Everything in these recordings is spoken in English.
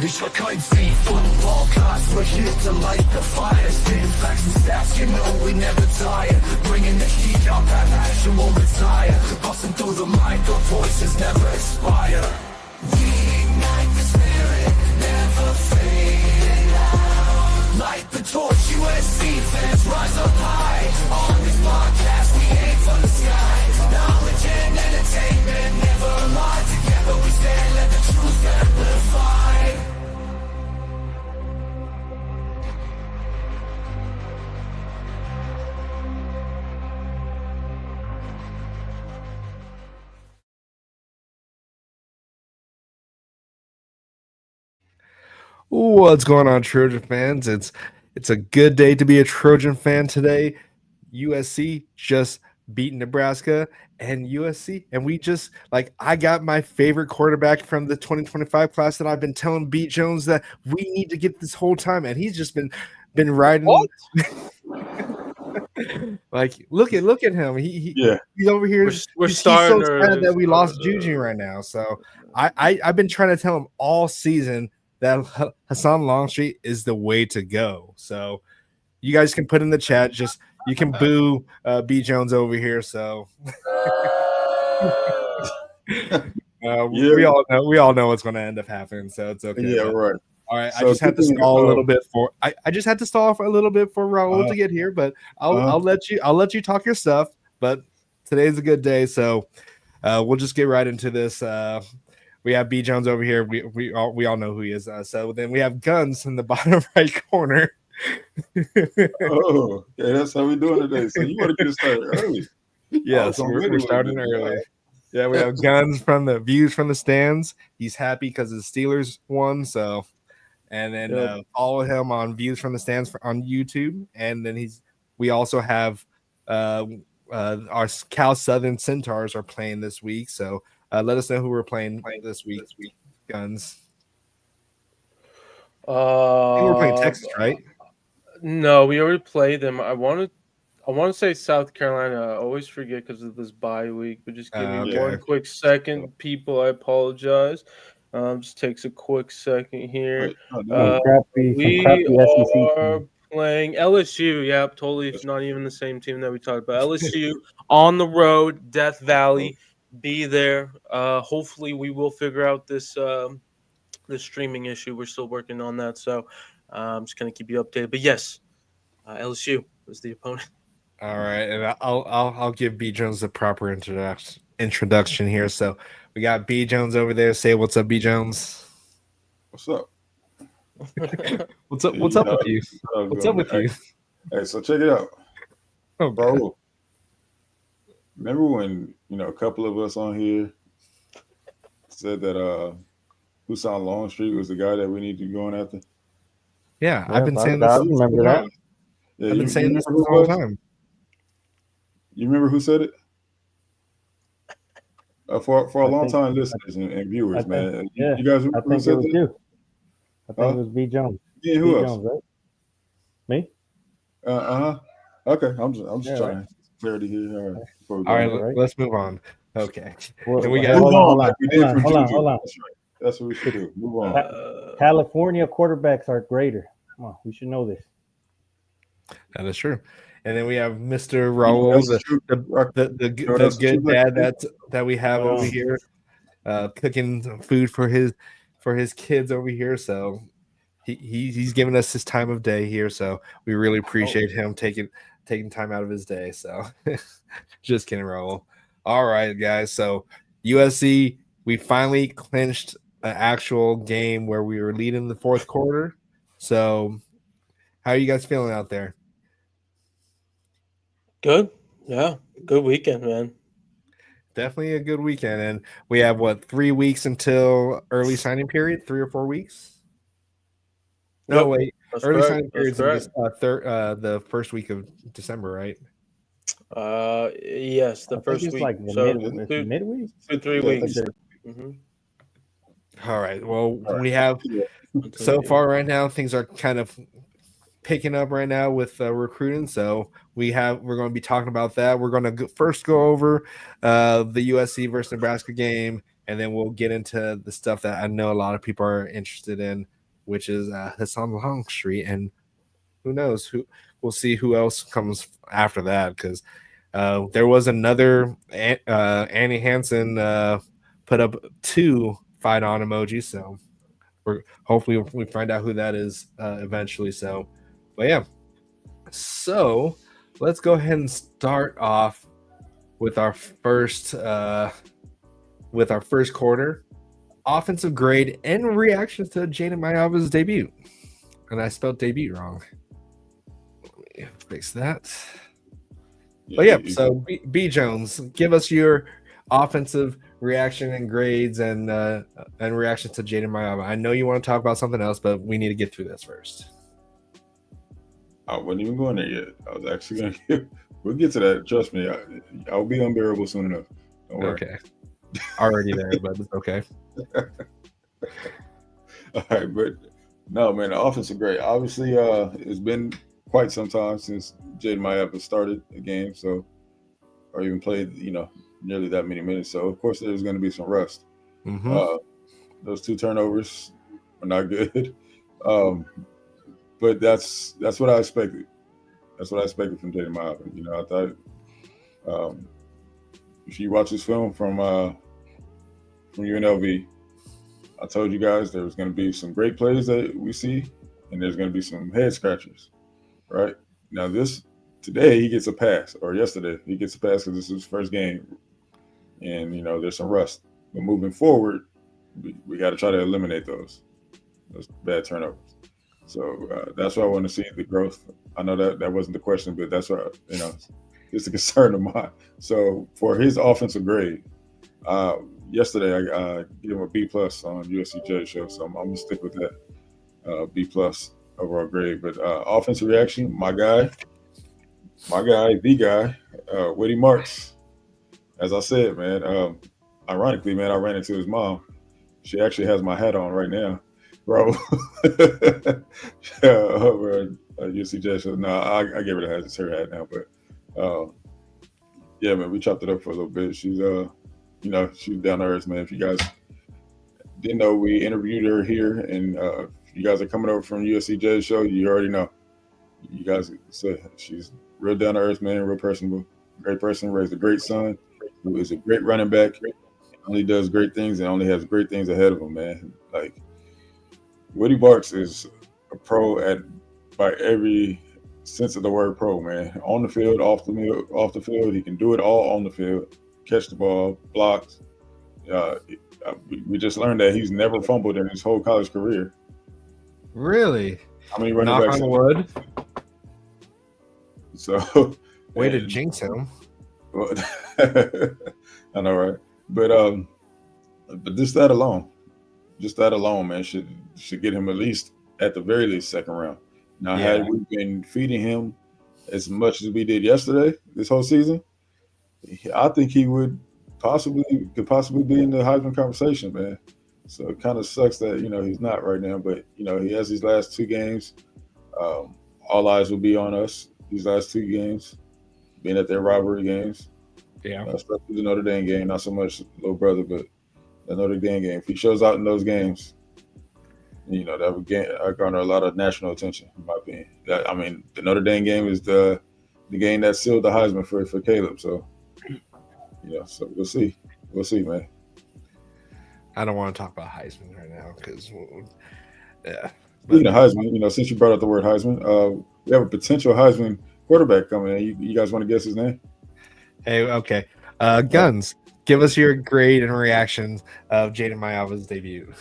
Ich war kein Thief von Podcast, we're here to light the fire. Spin facts and stats, you know we never tire. Bringing the heat up, that passion won't retire. Busting through the mic, our voices never expire. We ignite the spirit, never fading out. Light the torch, USC fans rise up high. On this podcast, we aim for the sky. Knowledge and entertainment never lie. Together we stand, let the truth amplify. What's going on, Trojan fans? It's a good day to be a Trojan fan today. USC just beat Nebraska, and USC, and we just I got my favorite quarterback from the 2025 class that I've been telling B Jones that we need to get this whole time, and he's just been riding. Look at him. He's over here. He's so sad that we lost Juju right now. So I've been trying to tell him all season that Hassan Longstreet is the way to go. So you guys can put in the chat. Just you can boo B Jones over here. So we all know what's going to end up happening. So it's okay. Yeah, right. All right. So I just had to stall a little bit for I just had to stall for a little bit for Raul to get here, but I'll let you talk your stuff. But today's a good day, so we'll just get right into this. We have B Jones over here. We all know who he is. So then we have Guns in the bottom right corner. Oh, okay, that's how we're doing today. So you want to get started early? Yes, we're starting early. Yeah, we have Guns from the views from the stands. He's happy because the Steelers won. So, and then follow him on views from the stands on YouTube. And then we also have our Cal Southern Centaurs are playing this week. So let us know who we're playing this week. Guns. I think we're playing Texas, right? No, we already played them. I want to say South Carolina. I always forget because of this bye week. But just give me one quick second, people. I apologize. Just takes a quick second here. We are playing LSU. Yep, totally. It's not even the same team that we talked about. LSU on the road, Death Valley. Be there. Hopefully, we will figure out this streaming issue. We're still working on that, so I'm just gonna keep you updated. But yes, LSU was the opponent. All right, and I'll give B Jones the proper introduction here. So we got B Jones over there. Say what's up, B Jones. What's up? What's up with you? What's up with you? Hey, so check it out. Oh, bro. Remember when a couple of us on here said that Hassan Longstreet was the guy that we need to be going after? Yeah, I've been saying this. I remember that. Yeah, I've been saying this the whole time. You remember who said it? For a long time, listeners and viewers, man. Yeah, you guys remember who said that? You. I think it was B Jones. Yeah, who else? Jones, right? Me? Okay, I'm just trying to clarity here. All right, let's move on. Okay. Well, we got hold on. That's what we should do. Move on. California quarterbacks are greater. Come on, we should know this. That is true. And then we have Mr. Raul, the good dad that we have over here, cooking food for his kids over here. So he's giving us his time of day here. So we really appreciate him taking time out of his day. So just kidding, Raul. All right, guys. So USC, we finally clinched an actual game where we were leading the fourth quarter. So how are you guys feeling out there? Good. Yeah. Good weekend, man. Definitely a good weekend. And we have 3 weeks until early signing period? 3 or 4 weeks? No, wait. Early signing period is the first week of December, right? Yes, the first week. Like midweek? 2-3 weeks. Mm-hmm. All right. Well, we have so far right now, things are kind of picking up right now with recruiting. So we're going to be talking about that. We're going to first go over the USC versus Nebraska game, and then we'll get into the stuff that I know a lot of people are interested in, which is Hassan Longstreet, and who knows who we'll see who else comes after that, because there was another Annie Hansen put up 2 fight on emojis, so hopefully we find out who that is eventually. So, but yeah, so let's go ahead and start off with our first quarter offensive grade and reactions to Jaden Mayava's debut. And I spelled debut wrong. Let me fix that. But yeah, so B Jones, give us your offensive reaction and grades and reactions to Jaden Mayava. I know you want to talk about something else, but we need to get through this first. I wasn't even going there yet. I was actually going to we'll get to that. Trust me. I'll be unbearable soon enough. Don't worry. Okay. Already there, but it's okay. All right, but no, man, the offense is great. Obviously, it's been quite some time since Jaden Mayava started a game, so or even played, nearly that many minutes. So of course there's going to be some rust. Mm-hmm. Those 2 turnovers are not good, but that's what I expected. That's what I expected from Jaden Mayava. I thought if you watch this film from UNLV, I told you guys there was going to be some great plays that we see, and there's going to be some head scratchers, right? Now today he gets a pass, or yesterday he gets a pass because this is his first game, and there's some rust. But moving forward, we got to try to eliminate those bad turnovers. So that's why I want to see the growth. I know that wasn't the question, but that's why it's a concern of mine. So for his offensive grade, yesterday I gave him a B+ on USC Judge Show, so I'm gonna stick with that B+ overall grade. But offensive reaction, my guy, the guy, Whitty Marks. As I said, man, ironically, man, I ran into his mom. She actually has my hat on right now, bro. Over USC Judge Show. No, I gave her the hat. It's her hat now, but yeah, man, we chopped it up for a little bit. She's she's down to earth, man. If you guys didn't know, we interviewed her here, and if you guys are coming over from USC Judge Show, you already know. You guys said she's real down to earth, man, real personable, great person, raised a great son, who is a great running back, only does great things and only has great things ahead of him, man. Like, Whitty Marks is a pro by every sense of the word pro, man. On the field, off the field, he can do it all on the field. Catch the ball, blocks. We just learned that he's never fumbled in his whole college career. Really? How many running Knock backs? on wood. So way to jinx him. I know, right? But just that alone, man, should get him at least, at the very least, second round. Now, had we been feeding him as much as we did yesterday, this whole season, I think he could possibly be in the Heisman conversation, man. So it kind of sucks that he's not right now, but he has these last 2 games. All eyes will be on us these last 2 games, being at their rivalry games. Yeah, especially the Notre Dame game, not so much little brother, but the Notre Dame game. If he shows out in those games, that would garner a lot of national attention, in my opinion. The Notre Dame game is the game that sealed the Heisman for Caleb. So, so we'll see. We'll see, man. I don't want to talk about Heisman right now because, Speaking of Heisman, since you brought up the word Heisman, we have a potential Heisman quarterback coming in. You guys want to guess his name? Hey, okay. Guns, give us your grade and reactions of Jaden Mayava's debut.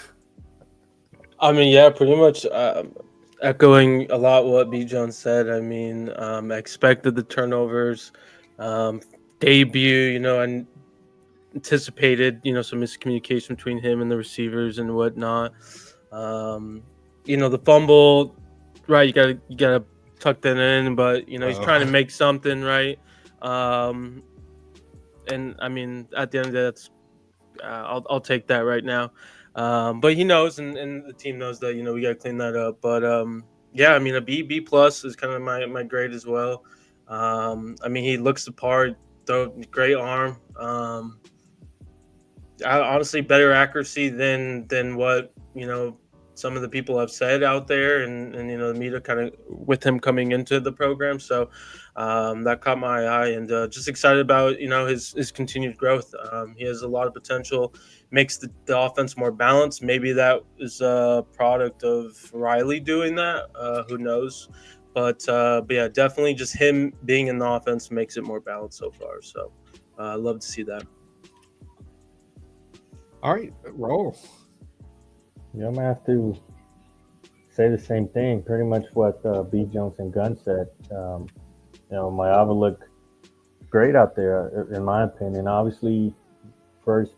I mean, yeah, pretty much echoing a lot what B. Jones said. I mean, I expected the turnovers. Debut, I anticipated, some miscommunication between him and the receivers and whatnot. The fumble, right? You gotta tuck that in, but he's trying to make something, right? And I mean, at the end of the day, I'll take that right now. But he knows, and the team knows that we gotta clean that up. But yeah, I mean, a B+ is kind of my grade as well. I mean, he looks the part, though, great arm. honestly better accuracy than what some of the people have said out there, and the media kind of with him coming into the program. So that caught my eye, and just excited about his continued growth. He has a lot of potential, makes the offense more balanced. Maybe that is a product of Riley doing that. Who knows? But yeah, definitely just him being in the offense makes it more balanced so far. So I love to see that. All right, roll. Yeah, I'm gonna have to say the same thing. Pretty much what B. Jones and Gunn said. Mayava looked great out there, in my opinion. Obviously, first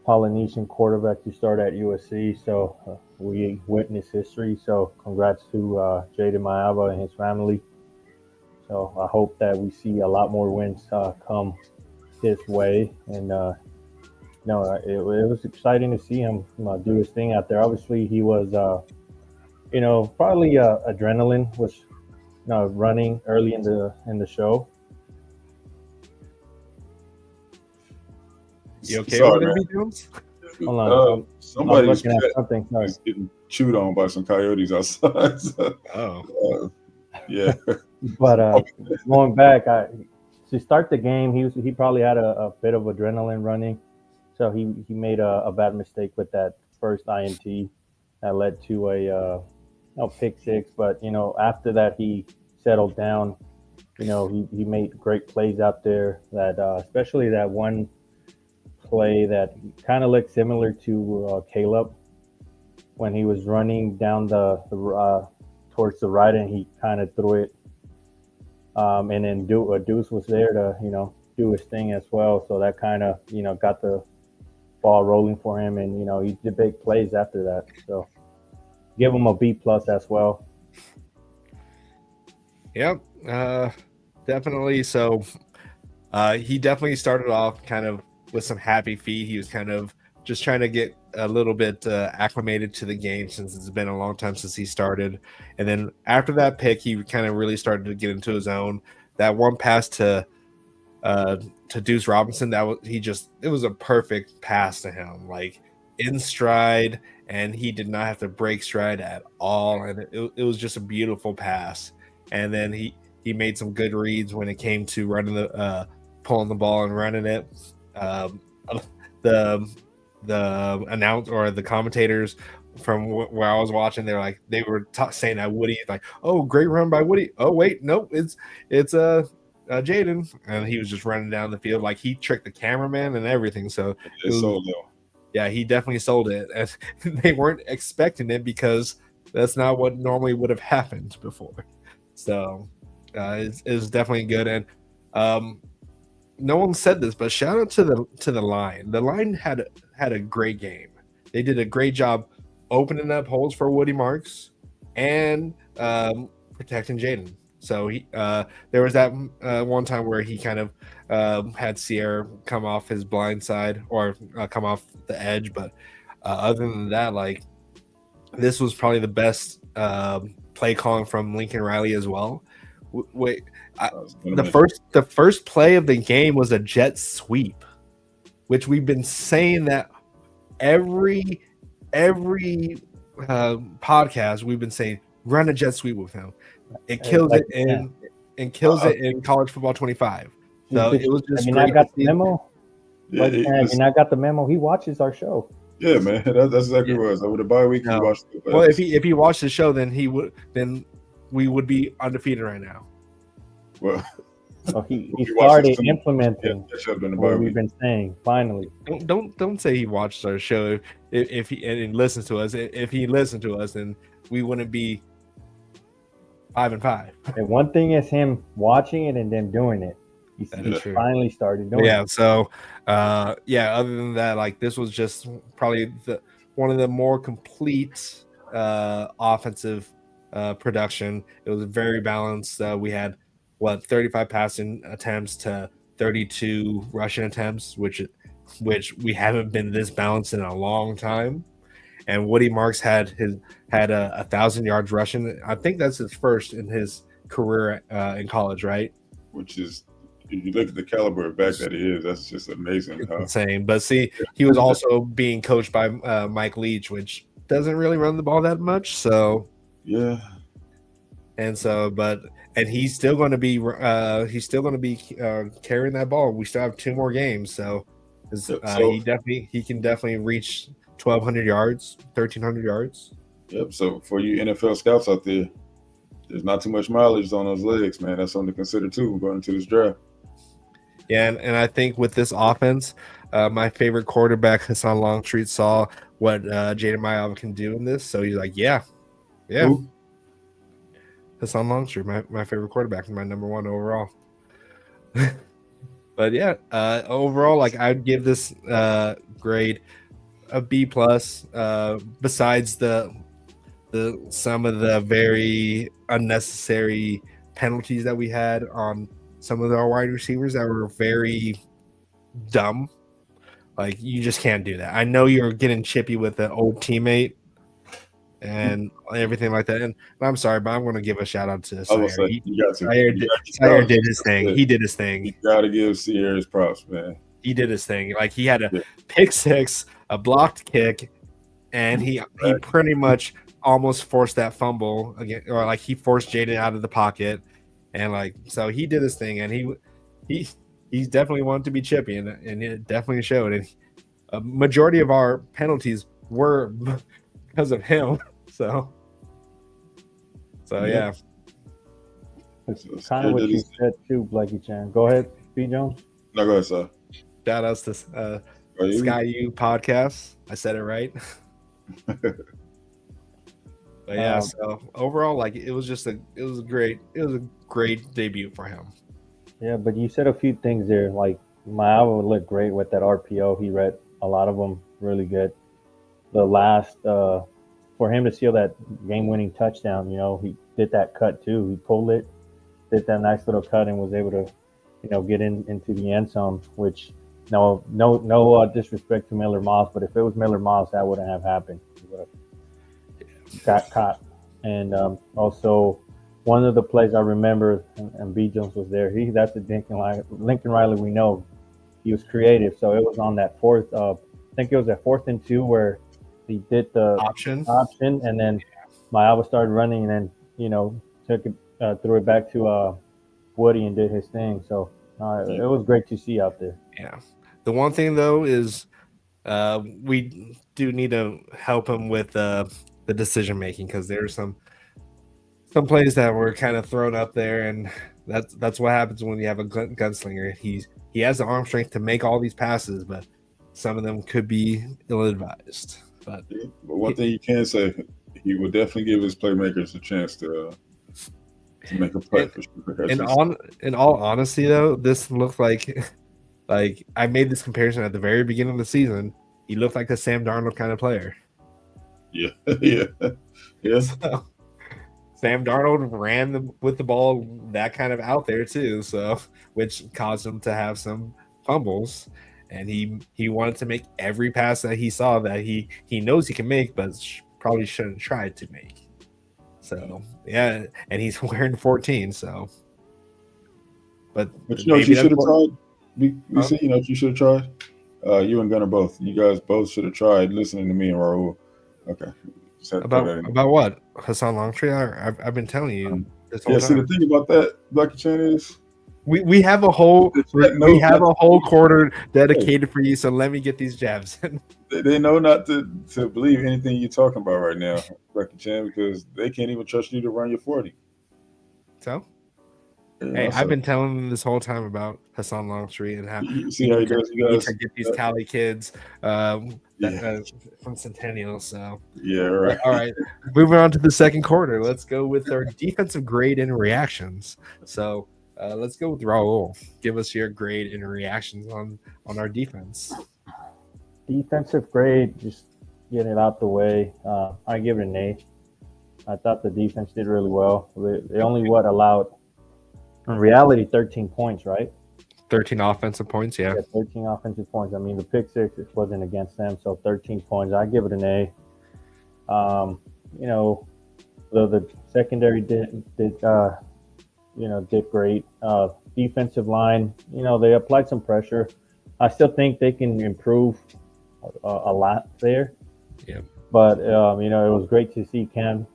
Polynesian quarterback to start at USC, so we witnessed history. So congrats to Jaden Mayava and his family. So I hope that we see a lot more wins come his way, and it was exciting to see him do his thing out there. Obviously, he was, probably adrenaline was, running early in the show. You okay Sorry, over there, man. B. Jones? Hold on, Somebody's looking at something. Sorry. getting chewed on by some coyotes outside. So, Oh, yeah. But going back, to start the game, he probably had a bit of adrenaline running, so he made a bad mistake with that first INT that led to a pick six. But after that, he settled down. He made great plays out there. That especially that one play that kind of looked similar to Caleb when he was running down the towards the right, and he kind of threw it. And then Deuce was there to do his thing as well. So that kind of got the ball rolling for him, and he did big plays after that. So give him a B+ as well. Yep, definitely. So he definitely started off kind of with some happy feet. He was kind of just trying to get a little bit acclimated to the game since it's been a long time since he started. And then after that pick, he kind of really started to get into his own. That one pass to Deuce Robinson, it was a perfect pass to him, like in stride, and he did not have to break stride at all. And it was just a beautiful pass. And then he made some good reads when it came to running pulling the ball and running it. The announcer or the commentators from where I was watching, they were saying that Woody, like, oh, great run by Woody. Oh wait, nope, it's Jaden, and he was just running down the field like he tricked the cameraman and everything. So yeah, he definitely sold it, and they weren't expecting it because that's not what normally would have happened before. So it's definitely good. And no one said this, but shout out to the line. The line had a great game. They did a great job opening up holes for Woody Marks and protecting Jaden. So there was that one time where he kind of had Sierra come off his blind side or come off the edge. But other than that, like, this was probably the best play calling from Lincoln Riley as well. The first play of the game was a jet sweep, which we've been saying that every podcast we've been saying, run a jet sweep with him. It kills it in college football 25. So it was just great. I got the memo. I got the memo. He watches our show. Yeah, man, that's exactly what it was. Over the bye week, he watched the well, if he watched the show, then we would be undefeated right now. Well, he started implementing what we've been saying. Finally, don't say he watches our show if he and listens to us. If he listened to us, then we wouldn't be 5-5. And one thing is him watching it and then doing it. He finally started doing it. Yeah. So, other than that, like, this was just probably one of the more complete offensive production. It was very balanced. We had 35 passing attempts to 32 rushing attempts, which we haven't been this balanced in a long time. And Woody Marks had 1,000 yards rushing. I think that's his first in his career in college, right? Which is you look at the caliber of back that he is, that's just amazing. It's insane. But see, he was also being coached by Mike Leach, which doesn't really run the ball that much. So yeah, and he's still going to be carrying that ball. We still have 2 more games, so he can definitely reach 1,200 yards, 1,300 yards. Yep. So for you NFL scouts out there, there's not too much mileage on those legs, man. That's something to consider too going into this draft. Yeah, and I think with this offense, my favorite quarterback, Hassan Longstreet, saw what Jaden Mayava can do in this. So he's like, yeah. Who? Hassan Longstreet, my favorite quarterback, my number 1 overall. But yeah, overall, like I'd give this grade a B+. Besides the some of the very unnecessary penalties that we had on some of our wide receivers that were very dumb. Like you just can't do that. I know you're getting chippy with an old teammate and everything like that. And I'm sorry, but I'm going to give a shout out to Sire. Sire did his thing. He did his thing. You got to give Sierra his props, man. He did his thing. Like he had a pick 6, a blocked kick, and he pretty much almost forced that fumble again, or like he forced Jaden out of the pocket, and like so he did his thing, and he's definitely wanted to be chippy, and it definitely showed. And a majority of our penalties were because of him. So yeah. It's kind of what you said too, Blakey Chan. Go ahead, B. Jones. No, go ahead, sir. Shout outs to Sky U podcast. I said it right. But yeah, so overall, like it was a great debut for him. Yeah, but you said a few things there. Like Mayava looked great with that RPO. He read a lot of them really good. The last for him to seal that game-winning touchdown, he did that cut too. He pulled it, did that nice little cut, and was able to, get into the end zone. Which no disrespect to Miller Moss, but if it was Miller Moss, that wouldn't have happened. He would have got caught. And also one of the plays I remember, and B. Jones was there. That's the Lincoln Riley we know. He was creative, so it was on that fourth. I think it was at 4th and 2 where he did the option, and then Mayava started running, and then took it, threw it back to Woody and did his thing. So it was great to see out there. Yeah. The one thing though is we do need to help him with the decision making, because there's some plays that were kind of thrown up there, and that's what happens when you have a gunslinger. He has the arm strength to make all these passes, but some of them could be ill-advised. But one thing you can say, he will definitely give his playmakers a chance to make a play for sure. In all honesty, though, this looked like I made this comparison at the very beginning of the season. He looked like a Sam Darnold kind of player. Yeah. So, Sam Darnold ran with the ball that kind of out there too, so which caused him to have some fumbles. And he wanted to make every pass that he saw that he knows he can make, but probably shouldn't try to make. So yeah, and he's wearing 14. So, but you should have tried. You see, you should have tried. You and Gunnar both. You guys both should have tried listening to me and Raul. Okay. About what? Hassan Longstreet? I've been telling you this whole time. See, the thing about that, Blackie Chan, is we have a whole quarter dedicated for you. So let me get these jabs in. They know not to believe anything you're talking about right now, Blackie Chan, because they can't even trust you to run your 40. So. Hey, I've been telling them this whole time about Hassan Longstreet and how you see how you guys get these Cali kids from Centennial. So yeah, right. All right, moving on to the second quarter. Let's go with our defensive grade and reactions. So let's go with Raul. Give us your grade and reactions on our defense. Defensive grade, just getting it out the way. I give it an A. I thought the defense did really well. They only allowed. In reality, 13 points, right? 13 offensive points, yeah. 13 offensive points. I mean, the pick 6 wasn't against them, so 13 points. I give it an A. The secondary did did great. Defensive line, they applied some pressure. I still think they can improve a lot there. Yeah. But it was great to see Cam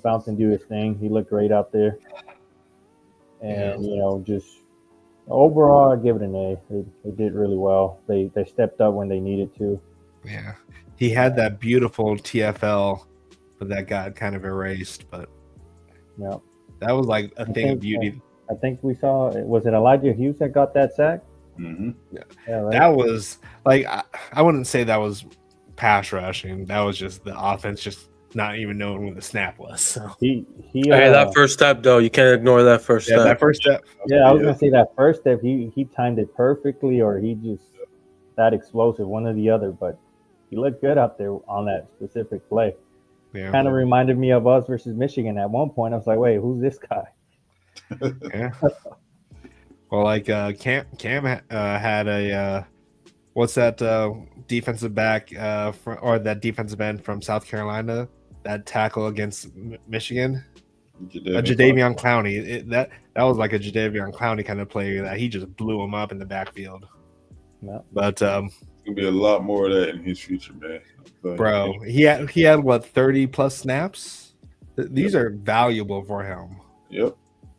Fountain do his thing. He looked great out there. And just overall, I give it an A. They did really well. They stepped up when they needed to. Yeah, he had that beautiful TFL, but that got kind of erased. But Yeah, that was like a thing of beauty. I think we saw. Was it Elijah Hughes that got that sack? Mm-hmm. Yeah, right. That was like I wouldn't say that was pass rushing. That was just the offense just not even knowing when the snap was. So He Hey, that first step though, you can't ignore that first yeah, step. that first step. Yeah, I was gonna say that first step. He timed it perfectly, or he just that explosive, one or the other. But he looked good out there on that specific play. Yeah. Kind of reminded me of us versus Michigan at one point. I was like, wait, who's this guy? Yeah. Well, like Cam had a what's that defensive back or that defensive end from South Carolina that tackle against Michigan, Jadeveon Clowney. That was like a Jadeveon Clowney kind of play that he just blew him up in the backfield. Yeah. But There's gonna be a lot more of that in his future, man. bro, he had what 30 plus snaps. These are valuable for him. Yep.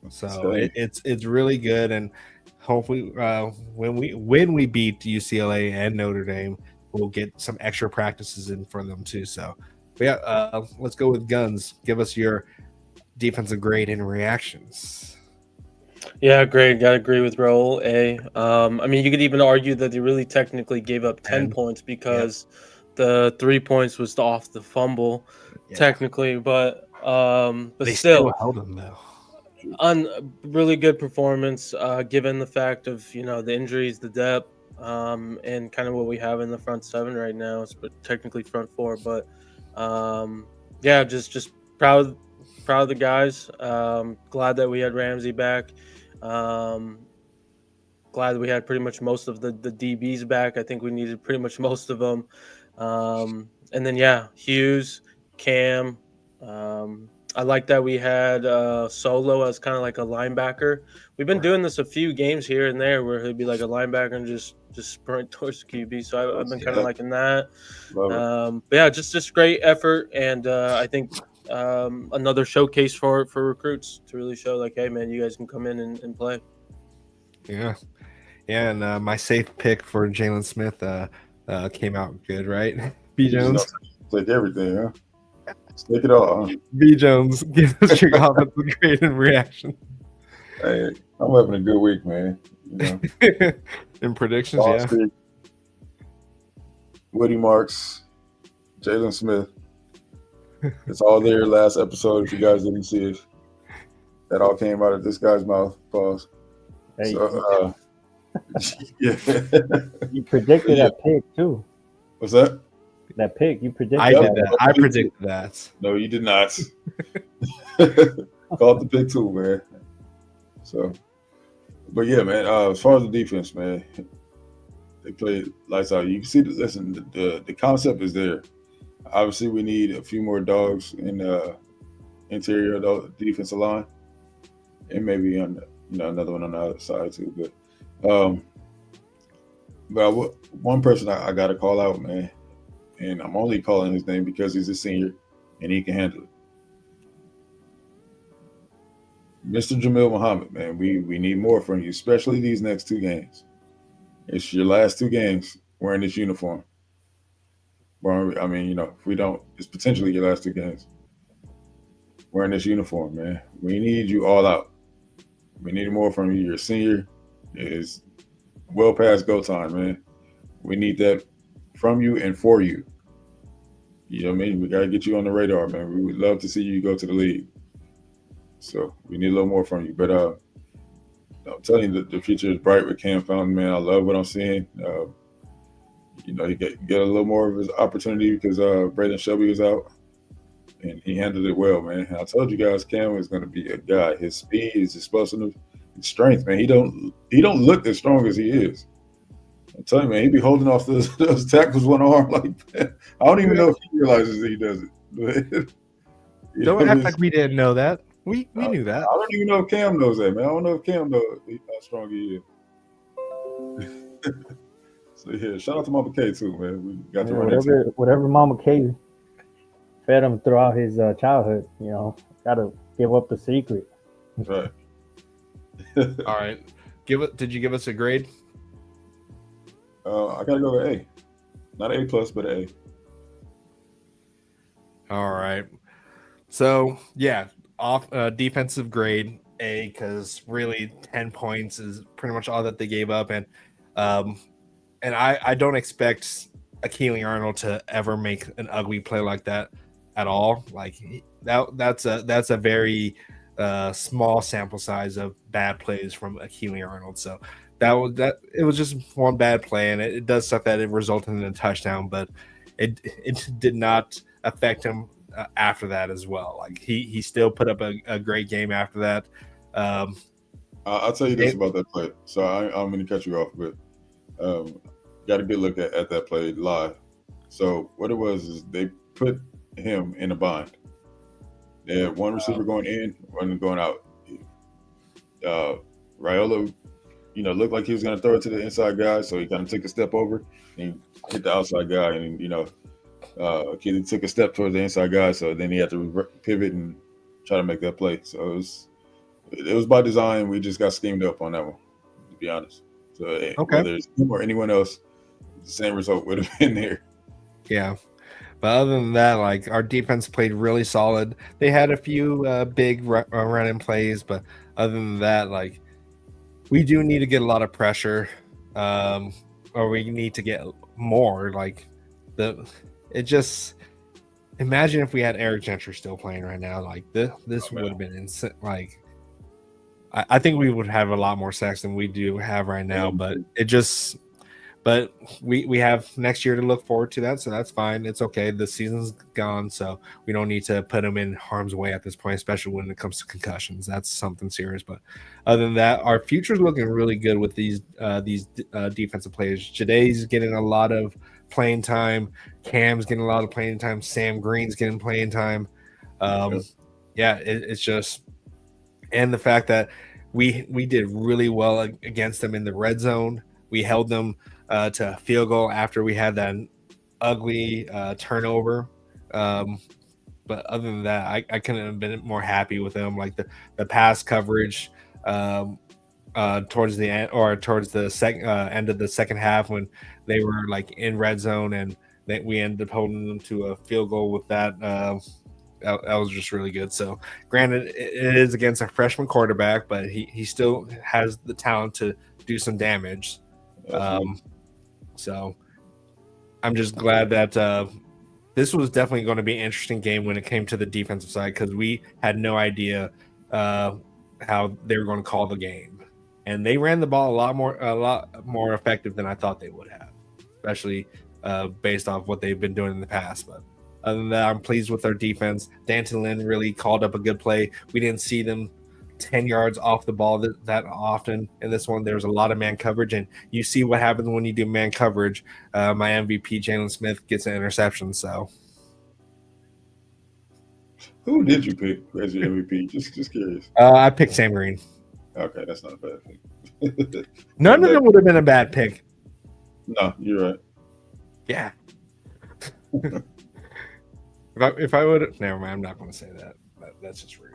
So it's really good, and hopefully when we beat UCLA and Notre Dame, we'll get some extra practices in for them too. So, but yeah, let's go with Guns. Give us your defensive grade and reactions. Yeah, great. Gotta agree with Raul. A. I mean, you could even argue that they really technically gave up 10 points because the 3 points was off the fumble, technically, but they still held them though. Really good performance, given the fact of the injuries, the depth, and kind of what we have in the front seven right now. It's technically front four, but yeah, just proud of the guys. Glad that we had Ramsey back. Glad that we had pretty much most of the DBs back. I think we needed pretty much most of them. And then Hughes, Cam. I like that we had Solo as kind of like a linebacker. We've been doing this a few games here and there where he'd be like a linebacker and just sprint towards QB. So I've been kind of liking that. But yeah, just great effort, and I think another showcase for recruits to really show like, hey man, you guys can come in and play. Yeah, and my safe pick for Jalen Smith came out good, right? B Jones, take everything, huh? Take it all. Huh? B Jones, give us your offensive grade and reaction. Hey, I'm having a good week, man. In predictions, Woody Marks, Jalen Smith. It's all there last episode. If you guys didn't see it, that all came out of this guy's mouth. Pause. Hey, so, yeah. You predicted that pick too. What's that? That pick you predicted. I did that. I predicted that. No, you did not. Called the pick too, man. So, but yeah, man. As far as the defense, man, they played lights out. You can see. The concept is there. Obviously, we need a few more dogs in the interior of the defensive line, and maybe on another one on the other side too. But one person I got to call out, man, and I'm only calling his name because he's a senior and he can handle it. Mr. Jamil Muhammad, man, we need more from you, especially these next two games. It's your last two games wearing this uniform. I mean, if we don't, it's potentially your last two games wearing this uniform, man. We need you all out. We need more from you. You're a senior. It's well past go time, man. We need that from you and for you. You know what I mean? We got to get you on the radar, man. We would love to see you go to the league. So we need a little more from you. But I'm telling you, the future is bright with Cam Fountain, man. I love what I'm seeing. He get a little more of his opportunity because Braden Shelby was out, and he handled it well, man. And I told you guys, Cam is going to be a guy. His speed, his explosiveness, his strength, man. He don't look as strong as he is. I'm telling you, man, he be holding off those tackles one arm like that. I don't even know if he realizes he does it. Don't act like we didn't know that. We knew that. I don't even know if Cam knows that, man. I don't know if Cam knows how strong he is. So yeah, shout out to Mama K too, man. We got to run whatever Mama K fed him throughout his childhood. Gotta give up the secret. Right. All right. Did you give us a grade? I gotta go with A. Not A plus, but A. All right. So yeah, off defensive grade A, because really 10 points is pretty much all that they gave up, and I don't expect Keeling Arnold to ever make an ugly play like that at all. Like that's a very small sample size of bad plays from Keeling Arnold. So it was just one bad play, and it does stuff that it resulted in a touchdown, but it did not affect him after that as well. Like he still put up a great game after that. I'll tell you this about that play. So I'm going to cut you off, but got a good look at that play live. So what it was is they put him in a bind. They had one receiver going in, one going out. Raiola, looked like he was going to throw it to the inside guy, so he kind of took a step over and hit the outside guy, and he took a step towards the inside guy, so then he had to pivot and try to make that play. So it was by design. We just got schemed up on that one, to be honest. So whether it's him or anyone else, the same result would have been there. Yeah. But other than that, like, our defense played really solid. They had a few big run-in plays, but other than that, like, we do need to get a lot of pressure, or we need to get more. Like, imagine if we had Eric Gentry still playing right now. Like, this would have been insane. Like, I think we would have a lot more sacks than we do have right now, but we have next year to look forward to that, so that's fine. It's okay. The season's gone, so we don't need to put them in harm's way at this point, especially when it comes to concussions. That's something serious. But other than that, our future's looking really good with these defensive players. Jaday's getting a lot of playing time. Cam's getting a lot of playing time. Sam Green's getting playing time. It's just, and the fact that we did really well against them in the red zone. We held them to a field goal after we had that ugly turnover. But other than that, I couldn't have been more happy with them. Like the pass coverage towards the end, or towards the end of the second half, when they were like in red zone, and we ended up holding them to a field goal with that. That was just really good. So granted, it is against a freshman quarterback, but he still has the talent to do some damage. So I'm just glad that this was definitely going to be an interesting game when it came to the defensive side, because we had no idea how they were going to call the game, and they ran the ball a lot more effective than I thought they would have, especially based off what they've been doing in the past. But other than that, I'm pleased with our defense. Danton Lynn really called up a good play. We didn't see them 10 yards off the ball that often in this one. There's a lot of man coverage, and you see what happens when you do man coverage. My MVP, Jalen Smith, gets an interception. So, who did you pick as your MVP? Just curious. I picked Sam Green. Okay, that's not a bad pick. None of them would have been a bad pick. No, you're right. Yeah. If I would, never mind. I'm not going to say that. That's just rude.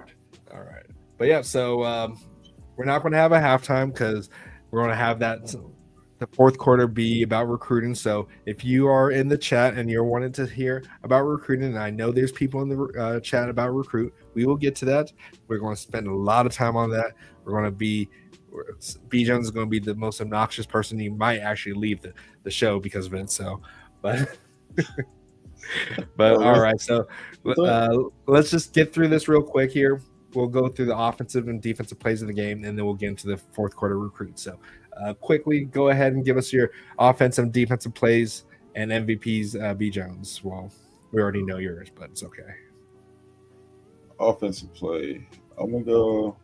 All right. But yeah, so we're not going to have a halftime, because we're going to have the fourth quarter be about recruiting. So if you are in the chat and you're wanting to hear about recruiting, and I know there's people in the chat about recruit, we will get to that. We're going to spend a lot of time on that. We're going to B Jones is going to be the most obnoxious person. He might actually leave the show because of it. So, but all right. So let's just get through this real quick here. We'll go through the offensive and defensive plays of the game, and then we'll get into the fourth quarter recruit. So quickly, go ahead and give us your offensive and defensive plays and MVPs, B. Jones. Well, we already know yours, but it's okay. Offensive play. I'm gonna go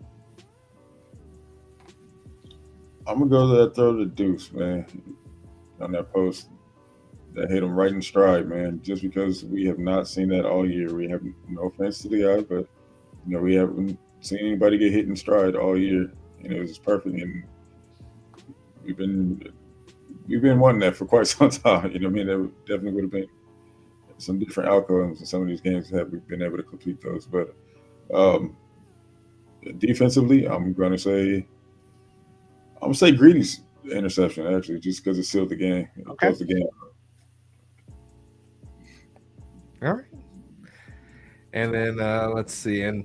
to that throw to Deuce, man, on that post. That hit him right in stride, man, just because we have not seen that all year. We have no offense to the guy, but we haven't seen anybody get hit in stride all year, and it was just perfect. And we've been wanting that for quite some time. You know what I mean? There definitely would have been some different outcomes in some of these games had we been able to complete those. But defensively, I'm gonna say Greedy's interception actually, just because it sealed the game. It closed the game. All right. And then let's see. And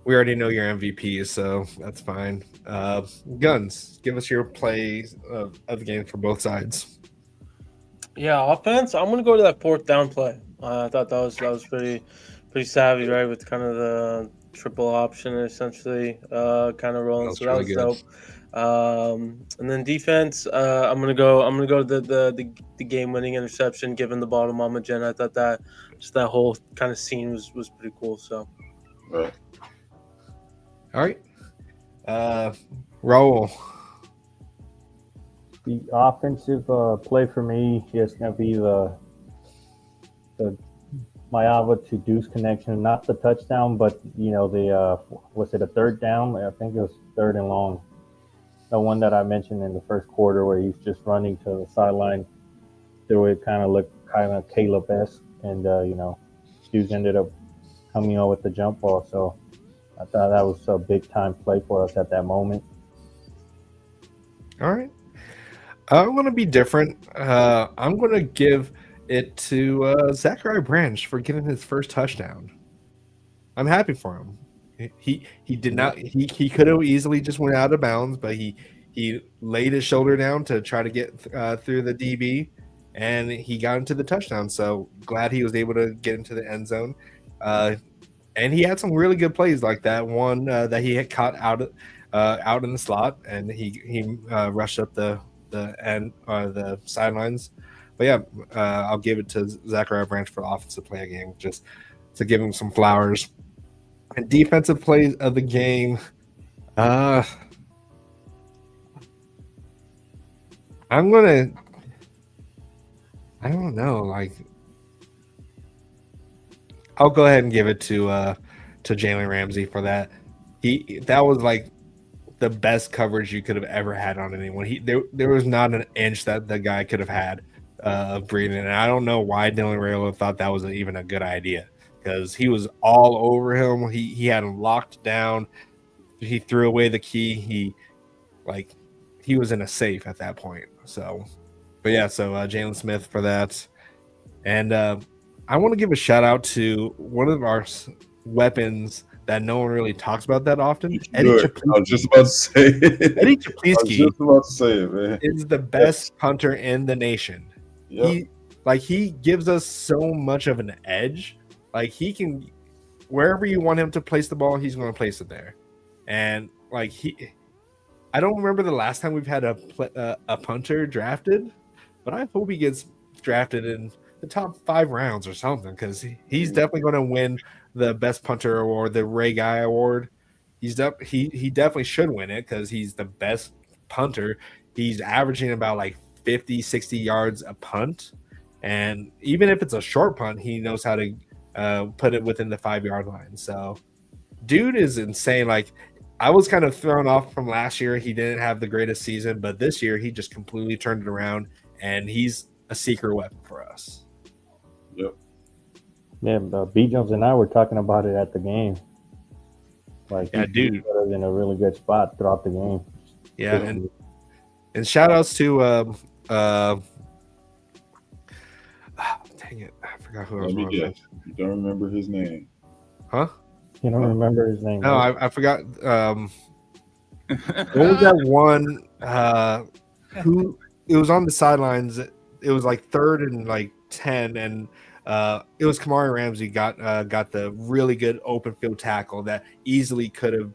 we already know your MVP, so that's fine. Guns, give us your play of the game for both sides. Yeah, offense. I'm gonna go to that fourth down play. I thought that was pretty savvy, right? With kind of the triple option essentially, kind of rolling. So that was dope. And then defense. I'm gonna go the game winning interception, given the ball to Mama Jen. I thought that just that whole kind of scene was pretty cool. So. Right. All right. Raul. The offensive play for me is going to be the Mayava to Deuce connection, not the touchdown, but the was it a third down? I think it was third and long. The one that I mentioned in the first quarter where he's just running to the sideline. Through it kind of looked kind of Caleb-esque, and Deuce ended up coming out with the jump ball. So I thought that was a big time play for us at that moment. All right. I'm going to be different. I'm going to give it to Zachariah Branch for getting his first touchdown. I'm happy for him. He did not. He could have easily just went out of bounds, but he laid his shoulder down to try to get through the DB, and he got into the touchdown. So glad he was able to get into the end zone. And he had some really good plays like that one that he had caught out in the slot, and he rushed up the end the sidelines. But yeah, I'll give it to Zachariah Branch for the offensive play of the game, just to give him some flowers. And defensive plays of the game, I don't know. Like, I'll go ahead and give it to Jalen Ramsey for that. That was like the best coverage you could have ever had on anyone. There was not an inch that the guy could have had of breathing. And I don't know why Dylan Raiola thought that was even a good idea, because he was all over him. He had him locked down. He threw away the key. He was in a safe at that point. So, but yeah, so Jalen Smith for that. And I want to give a shout out to one of our weapons that no one really talks about that often. Eddie Czaplisky. I was just about to say it. Eddie Czaplisky man. is the best punter in the nation. Yep. He gives us so much of an edge. Like, he can, wherever you want him to place the ball, he's going to place it there. And I don't remember the last time we've had a punter drafted, but I hope he gets drafted in the top 5 rounds or something, because he's definitely going to win the best punter award, the Ray Guy award. He definitely should win it, because he's the best punter. He's averaging about like 50, 60 yards a punt. And even if it's a short punt, he knows how to put it within the 5-yard line. So dude is insane. Like, I was kind of thrown off from last year. He didn't have the greatest season, but this year he just completely turned it around, and he's a secret weapon for us. Yep. Yeah, B. Jones and I were talking about it at the game. Like, yeah, dude, was in a really good spot throughout the game. Yeah, and shout outs to dang it, I forgot who I was going to say. You don't remember his name? Huh? You don't remember his name? No, right? I forgot. What was that one? Who? It was on the sidelines. It was like 3rd and like 10, and it was Kamari Ramsey got the really good open field tackle that easily could have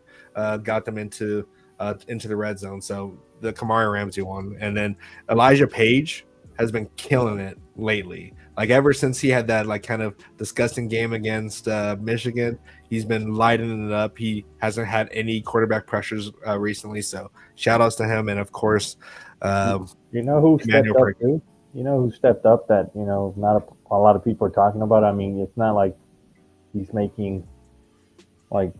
got them into the red zone. So the Kamari Ramsey one, and then Elijah Page has been killing it lately. Like, ever since he had that like kind of disgusting game against Michigan, he's been lighting it up. He hasn't had any quarterback pressures recently. So shout outs to him, and of course, you know who stepped up too? You know who stepped up that not a lot of people are talking about? I mean, it's not like he's making like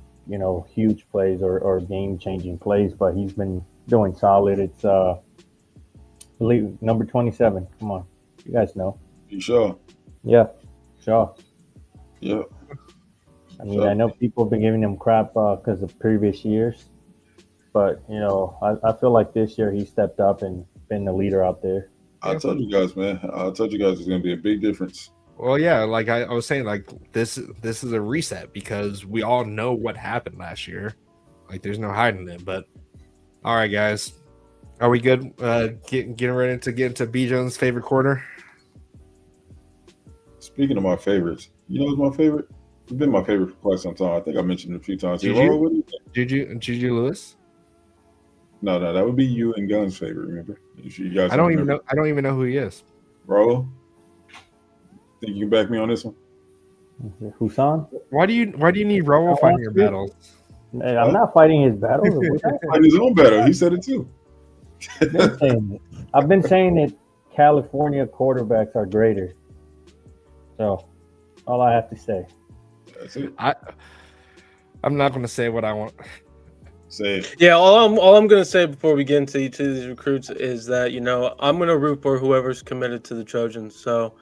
huge plays or game changing plays, but he's been doing solid. It's I believe number 27. Come on, you guys know. You sure? Yeah, sure. Yeah. I mean, I know people have been giving him crap because of previous years, but I feel like this year he stepped up and been the leader out there. I told you guys, man. I told you guys it's gonna be a big difference. Well, yeah, like I was saying, like this is a reset because we all know what happened last year. Like there's no hiding it. But all right, guys, are we good? Getting ready to get into B Jones' favorite quarter. Speaking of my favorites, what's my favorite? It's been my favorite for quite some time. I think I mentioned it a few times. Juju Lewis? No, that would be you and Gunn's favorite. Remember? You guys I don't even know who he is. Bro, think you can back me on this one? Husan? Why do you need Raul fighting your battles? I'm not fighting his battles. Fighting his own battle. He said it too. I've been saying that California quarterbacks are greater. So, all I have to say. That's it. I'm not going to say what I want. Say it. Yeah, all I'm going to say before we get into each of these recruits is that I'm going to root for whoever's committed to the Trojans. So,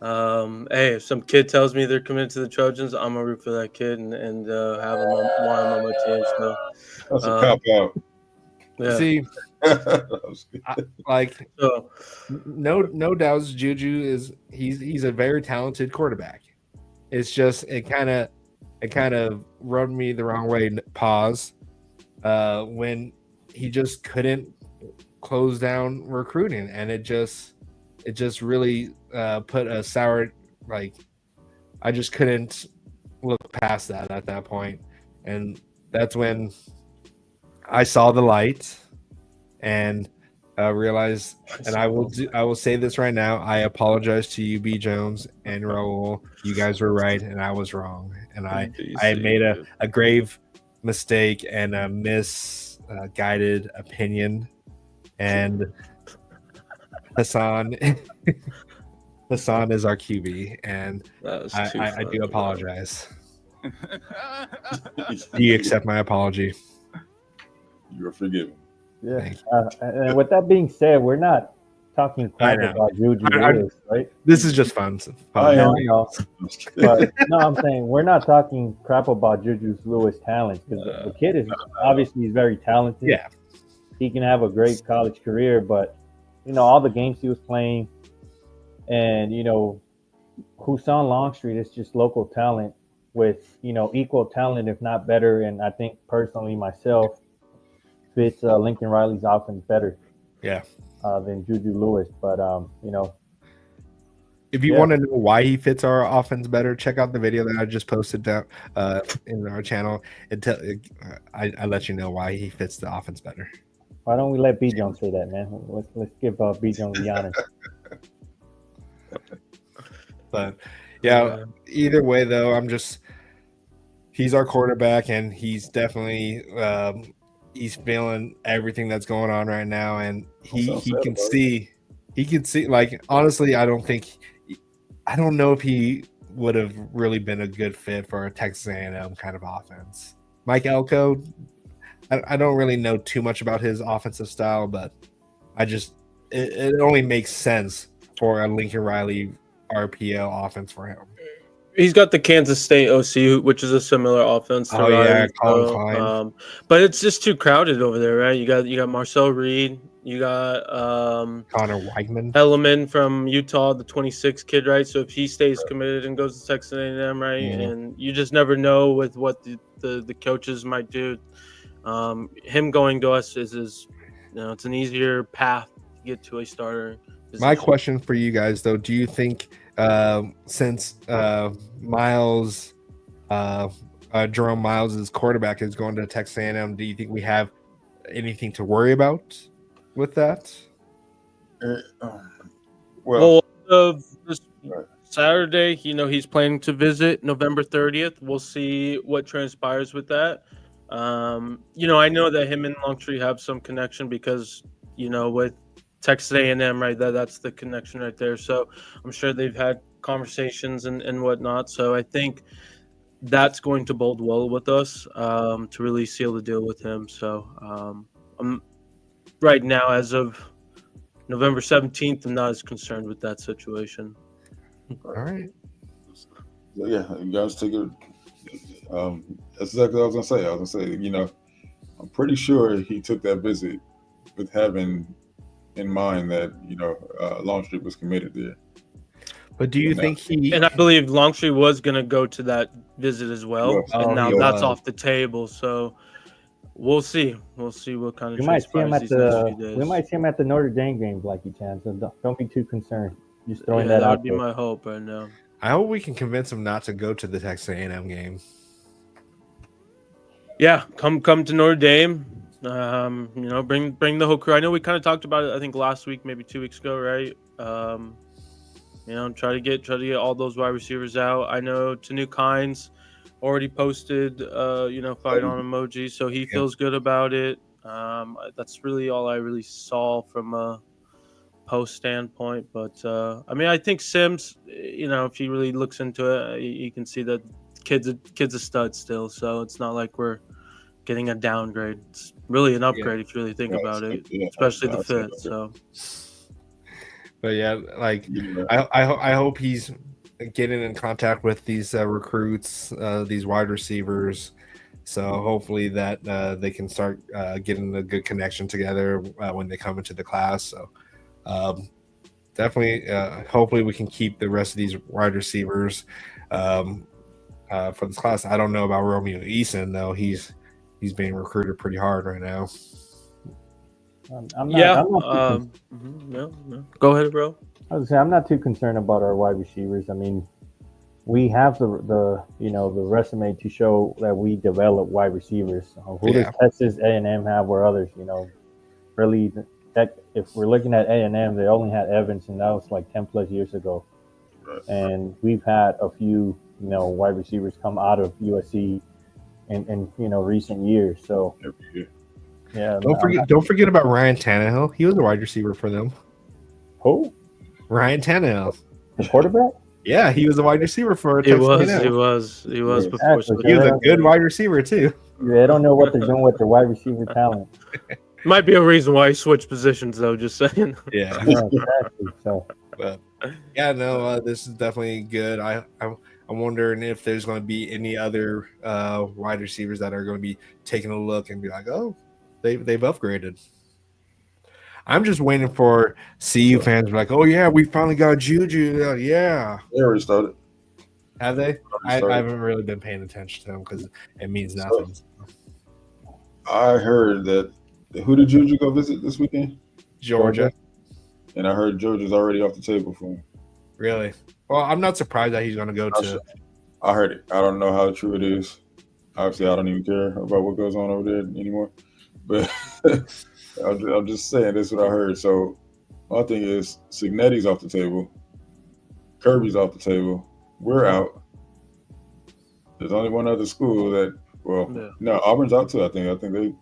hey, if some kid tells me they're committed to the Trojans, I'm gonna root for that kid and have him on my team. So that's a cop out. Yeah. See, no doubts, Juju he's a very talented quarterback. It's just it kind of rubbed me the wrong way. Pause. When he just couldn't close down recruiting, and it just really put a sour, like I just couldn't look past that at that point. And that's when I saw the light and realized, and I will say this right now, I apologize to you, B Jones and Raul. You guys were right and I was wrong. And I made a grave mistake and a misguided opinion. And Hassan is our QB, and I do apologize. Do you accept my apology? You're forgiven. Yeah. And with that being said, we're not talking crap about Juju Lewis, right? This is just fun. I know. But no, I'm saying we're not talking crap about Juju Lewis' talent because the kid is obviously he's very talented. Yeah, he can have a great college career, but all the games he was playing, and Husan Longstreet is just local talent with equal talent, if not better. And I think personally myself fits Lincoln Riley's offense better. Yeah. Than Juju Lewis, but if you want to know why he fits our offense better, check out the video that I just posted down in our channel. I let you know why he fits the offense better. Why don't we let B Jones say that, man? Let's give B Jones the honor. But yeah, either way though, he's our quarterback, and he's definitely he's feeling everything that's going on right now, and he can see. Like honestly, I don't know if he would have really been a good fit for a Texas A&M kind of offense. Mike Elko, I don't really know too much about his offensive style, but it only makes sense for a Lincoln Riley RPO offense for him. He's got the Kansas State OC, which is a similar offense. Oh yeah, Colin Klein. But it's just too crowded over there, right? You got Marcel Reed, you got Connor Weigman, Elliman from Utah, the 26 kid, right? So if he stays committed and goes to Texas A&M, right, and you just never know with what the coaches might do. Him going to us is it's an easier path to get to a starter position. My question for you guys though, do you think since Jerome Miles' quarterback is going to Texas A&M, do you think we have anything to worry about with that? Well, this Saturday, he's planning to visit November 30th. We'll see what transpires with that. I know that him and Longstreet have some connection because, with Texas A&M, right? That's the connection right there. So I'm sure they've had conversations and whatnot. So I think that's going to bode well with us to really seal the deal with him. So I'm right now, as of November 17th, I'm not as concerned with that situation. All right. So, yeah, you guys take it. That's exactly what I was gonna say. I'm pretty sure he took that visit with having in mind that Longstreet was committed there. But do you think he? And I believe Longstreet was going to go to that visit as well, Yes. and now he that's was. off the table. So we'll see. We'll see what kind of We might see him transpires at these next few the days. we might see him at the Notre Dame game, Blackie Chan. So don't be too concerned. Just throwing Yeah, that that out would be there. my hope right now. I hope we can convince him not to go to the Texas A&M game. Yeah, come to Notre Dame. Bring the whole crew. I know we kind of talked about it. I think last week, maybe 2 weeks ago, right? Try to get all those wide receivers out. I know Tanu Kynes already posted, fight on emoji, so he feels good about it. That's really all I really saw from a post standpoint. But I think Sims, if he really looks into it, you can see that kid's a stud still. So it's not like we're getting a downgrade. It's really an upgrade if you really think about it, especially the fit. So. But yeah, I hope he's getting in contact with these recruits, these wide receivers. So hopefully that they can start getting a good connection together when they come into the class. So definitely, hopefully we can keep the rest of these wide receivers for this class. I don't know about Romeo Eason though. He's being recruited pretty hard right now. No. Go ahead, bro. I was saying I'm not too concerned about our wide receivers. I mean, we have the resume to show that we develop wide receivers. Who does Texas A&M have where others, really? That if we're looking at A&M, they only had Evans, and that was like 10 plus years ago. Right. And we've had a few, wide receivers come out of USC in recent years. So. Yeah. Don't forget about Ryan Tannehill. He was a wide receiver for them. Who? Ryan Tannehill, the quarterback. Yeah, he was a wide receiver for Texas A&M. He was before. He was a good wide receiver too. They don't know what they're doing with their wide receiver talent. Might be a reason why he switched positions, though. Just saying. Yeah. Exactly. So. But this is definitely good. I'm wondering if there's going to be any other wide receivers that are going to be taking a look and be like, oh. They've upgraded. I'm just waiting for CU fans to be like, oh yeah, we finally got Juju. Yeah. They already started. Have they? I haven't really been paying attention to them because it means nothing. I heard that who did Juju go visit this weekend? Georgia. And I heard Georgia's already off the table for him. Really? Well, I'm not surprised that he's going to go to. I heard it. I don't know how true it is. Obviously, I don't even care about what goes on over there anymore. But I'm just saying this is what I heard. So my thing is Cignetti's off the table. Kirby's off the table. We're out. There's only one other school that no, Auburn's out too, I think they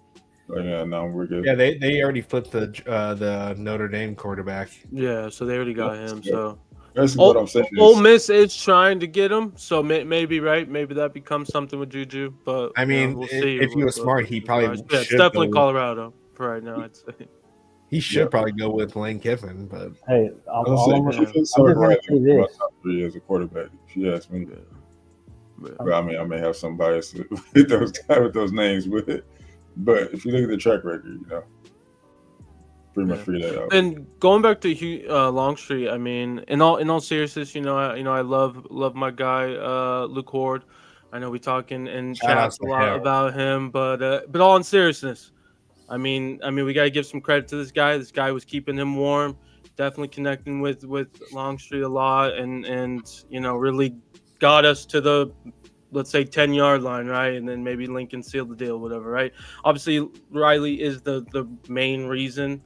we're good. Yeah, they already flipped the Notre Dame quarterback. Yeah, so they already got him. So basically what I'm saying is Ole Miss is trying to get him, so maybe maybe that becomes something with Juju. But I mean, we'll see. If he was smart, he probably should. It's definitely Colorado for right now. I'd say he should probably go with Lane Kiffin. But hey, I'm Kiffin's just gonna say this. top 3 as a quarterback. If you ask me, but I mean, I may have some bias with those names, but if you look at the track record, pretty much figure that out. And going back to Longstreet, I mean, in all seriousness, I love my guy Luke Horde. I know we talk in chats a lot about him, but all in seriousness, I mean, we gotta give some credit to this guy. This guy was keeping him warm, definitely connecting with Longstreet a lot, and really got us to the, let's say, 10-yard line, right? And then maybe Lincoln sealed the deal, whatever, right? Obviously, Riley is the main reason.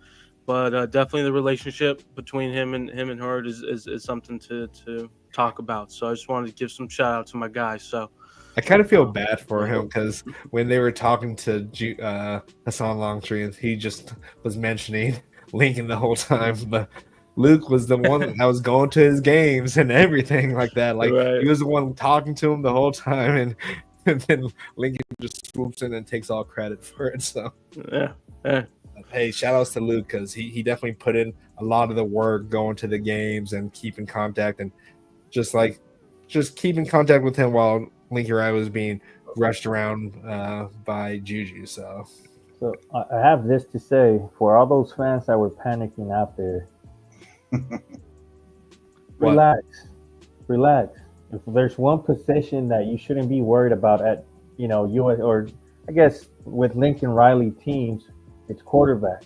But definitely the relationship between him and Hurd is something to talk about. So I just wanted to give some shout out to my guy. So I kind of feel bad for him because when they were talking to Hassan Longstreet, he just was mentioning Lincoln the whole time. But Luke was the one that was going to his games and everything like that. Like Right. he was the one talking to him the whole time, and then Lincoln just swoops in and takes all credit for it. So Yeah. hey, shout outs to Luke because he definitely put in a lot of the work going to the games and keeping contact and just keeping contact with him while Lincoln Riley was being rushed around by Juju. So I have this to say for all those fans that were panicking out there. Relax. If there's one position that you shouldn't be worried about at US or I guess with Lincoln Riley teams, it's quarterback.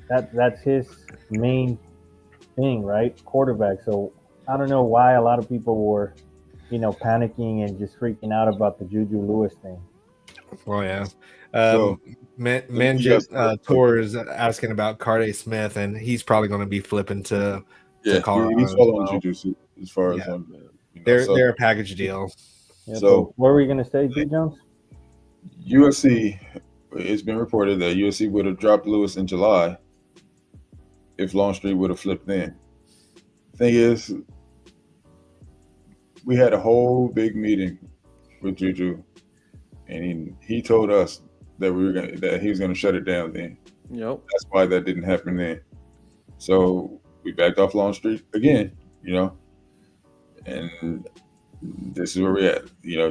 That's his main thing, right? Quarterback. So I don't know why a lot of people were, panicking and just freaking out about the Juju Lewis thing. Oh yeah. So, Manjit Tour is asking about Carday Smith, and he's probably going to be flipping to Colorado. He's following Juju as far as they're a package deal. Yeah, so what were we going to say, D. Jones? USC, it's been reported that USC would have dropped Lewis in July if Longstreet would have flipped then. Thing is, we had a whole big meeting with Juju, and he told us that he was gonna shut it down then. Yep. That's why that didn't happen then. So we backed off Longstreet again, and this is where we're at.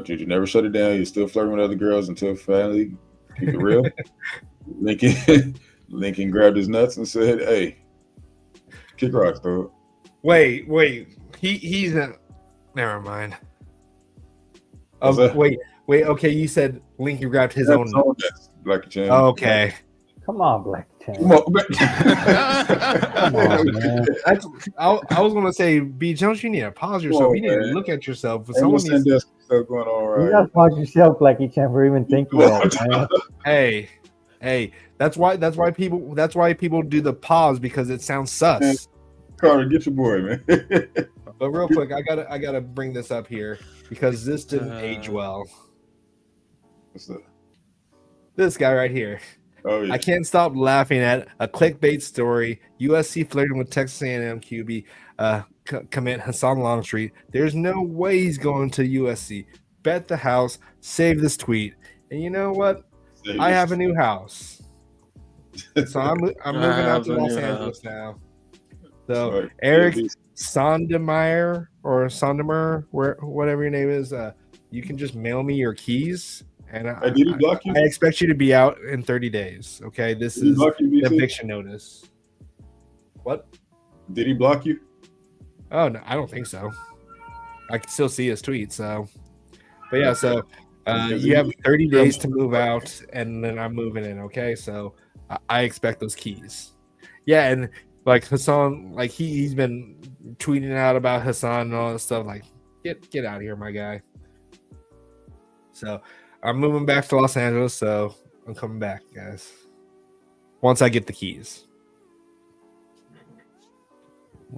Juju never shut it down. He's still flirting with other girls until finally, keep it real. Lincoln grabbed his nuts and said, "Hey, kick rocks, dog." Wait. He's a. Never mind. Wait. Okay, you said Lincoln grabbed his own nuts. Black Chan. Oh, okay. Come on, Black Chan. Come on, Come on, man. I was gonna say, B. Jones, you need to pause yourself. You need to look at yourself. Someone needs stuff going on, right? You gotta pause yourself, Blackie Chan, for even thinking that, man. Hey, that's why people do the pause because it sounds sus. Man, Carter, get your boy, man. But real quick, I gotta bring this up here because this didn't age well. What's that? This guy right here. Oh, yeah. I can't stop laughing at a clickbait story. USC flirting with Texas A&M QB commit Hassan Longstreet. There's no way he's going to USC. Bet the house. Save this tweet. And you know what? I have a new house. So I'm moving out to Los Angeles now. So Eric Sondemeyer or Sondemer, whatever your name is, you can just mail me your keys. And did he block you? I expect you to be out in 30 days. Okay, this is the eviction notice. What? Did he block you? Oh no, I don't think so. I can still see his tweet. So, but yeah, so you have 30 days to move out, and then I'm moving in. Okay, so I expect those keys. Yeah, and like Hassan, like he's been tweeting out about Hassan and all that stuff. Like, get out of here, my guy. So I'm moving back to Los Angeles, so I'm coming back, guys. Once I get the keys.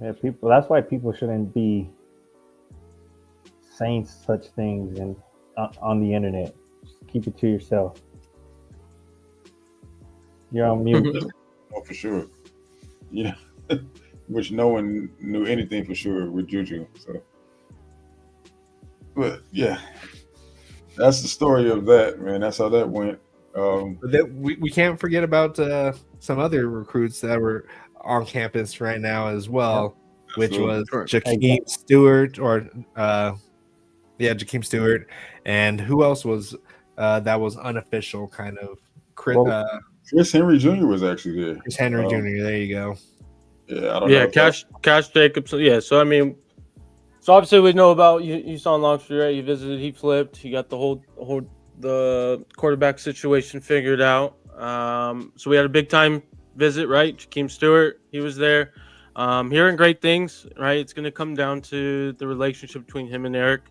Yeah, people. That's why people shouldn't be saying such things on the internet. Just keep it to yourself. You're on mute. Oh, for sure. Yeah, which no one knew anything for sure with Juju. So, but yeah. That's the story of that, man. That's how that went. We can't forget about some other recruits that were on campus right now as well, which was Jakeem Stewart Jakeem Stewart, and who else was that was unofficial kind of. Chris Henry Jr. was actually there. Chris Henry Jr. There you go. Yeah, I don't know. Cash Jacobs. Yeah, so I mean. So obviously we know about you saw Longstreet, right? He visited, he flipped, he got the quarterback situation figured out. So we had a big time visit, right? Jakeem Stewart, he was there. Hearing great things, right? It's going to come down to the relationship between him and Eric,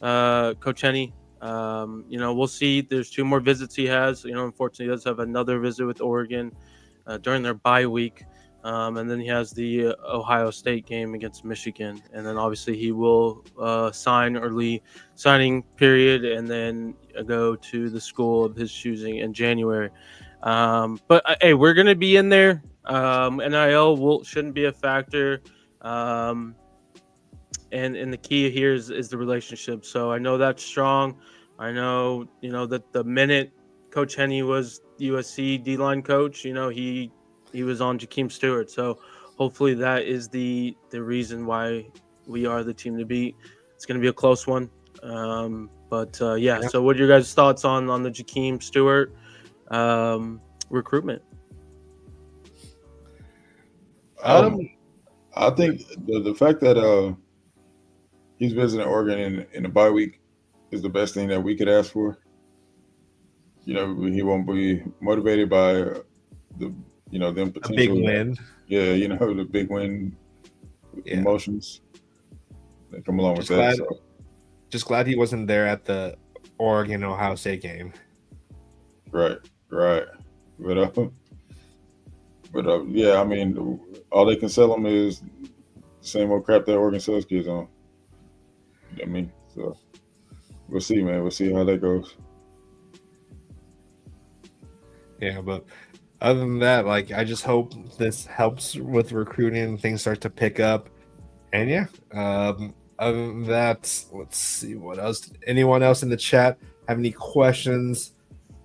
Coach Henny. We'll see. There's 2 more visits he has. Unfortunately, he does have another visit with Oregon during their bye week. And then he has the Ohio State game against Michigan. And then obviously he will sign early signing period and then go to the school of his choosing in January. But hey, we're going to be in there. NIL shouldn't be a factor. And the key here is the relationship. So I know that's strong. I know, that the minute Coach Henney was USC D-line coach, he was on Jakeem Stewart. So hopefully that is the reason why we are the team to beat. It's going to be a close one. Yeah. So what are your guys' thoughts on the Jakeem Stewart recruitment? I think the fact that he's visiting Oregon in the bye week is the best thing that we could ask for. He won't be motivated by them potentially. A big win. Yeah, the big win emotions that come along with that. Just glad he wasn't there at the Oregon Ohio State game. Right. But yeah, I mean, all they can sell them is the same old crap that Oregon sells kids on. You know what I mean? So we'll see, man. We'll see how that goes. Yeah, but other than that, I just hope this helps with recruiting and things start to pick up. And yeah, other than that, let's see what else. Anyone else in the chat have any questions?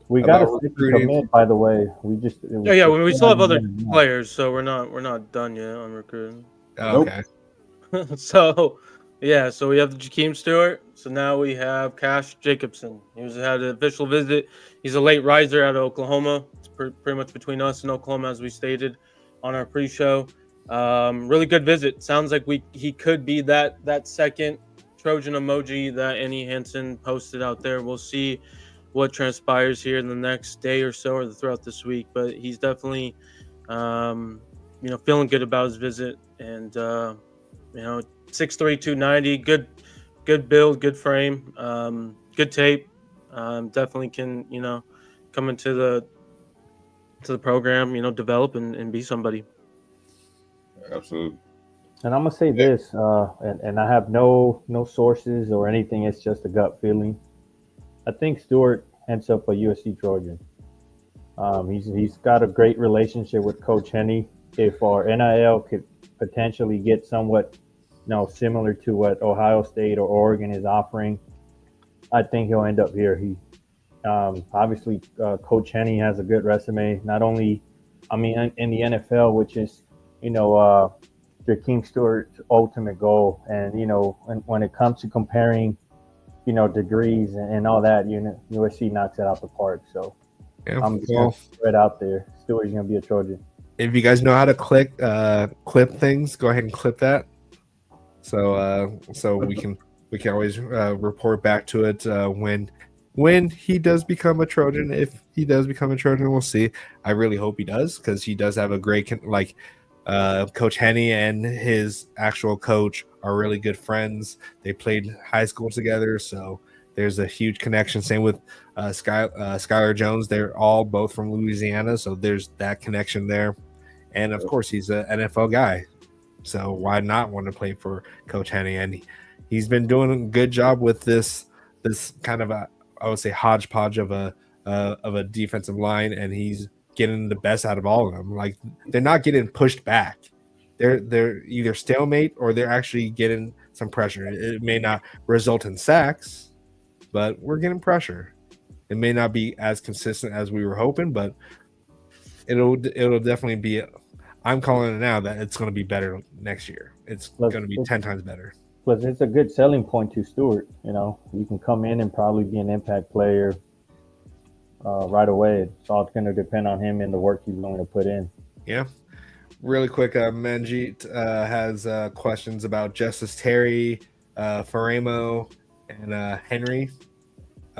We got a commit, by the way. We still have other players, so we're not done yet on recruiting. Okay. So we have the Jakeem Stewart. So now we have Cash Jacobson. He had an official visit. He's a late riser out of Oklahoma. It's pretty much between us and Oklahoma, as we stated on our pre-show. Really good visit. Sounds like he could be that second Trojan emoji that Annie Hansen posted out there. We'll see what transpires here in the next day or so, or throughout this week. But he's definitely, feeling good about his visit. And 6'3", 290, good build, good frame, good tape. Definitely can come into the program, develop and be somebody. Absolutely. And I'm gonna say this, and I have no sources or anything. It's just a gut feeling. I think Stewart ends up a USC Trojan. He's got a great relationship with Coach Henney. If our NIL could potentially get somewhat, similar to what Ohio State or Oregon is offering, I think he'll end up here. He obviously Coach Henney has a good resume. Not only, in the NFL, which is Jakeem Stewart's ultimate goal, and when it comes to comparing degrees and all that, USC knocks it out the park. So I'm just going to throw it out there. Stewart's going to be a Trojan. If you guys know how to clip things, go ahead and clip that. So we can always report back to it when he does become a Trojan. If he does become a Trojan, we'll see. I really hope he does, because he does have a great Coach Henney and his actual coach are really good friends. They played high school together, so there's a huge connection. Same with Skylar Jones. They're all both from Louisiana, so there's that connection there. And of course, he's an NFL guy, so why not want to play for Coach Henney? And he's been doing a good job with this kind of I would say hodgepodge of a defensive line, and he's getting the best out of all of them. They're not getting pushed back. They're either stalemate or they're actually getting some pressure. It may not result in sacks, but we're getting pressure. It may not be as consistent as we were hoping, but it'll definitely be. I'm calling it now that it's going to be better next year. It's going to be 10 times better. Plus, it's a good selling point to Stewart. You can come in and probably be an impact player right away. It's all going to depend on him and the work he's going to put in. Yeah. Really quick, Manjeet has questions about Justice Terry, Faremo, and Henry.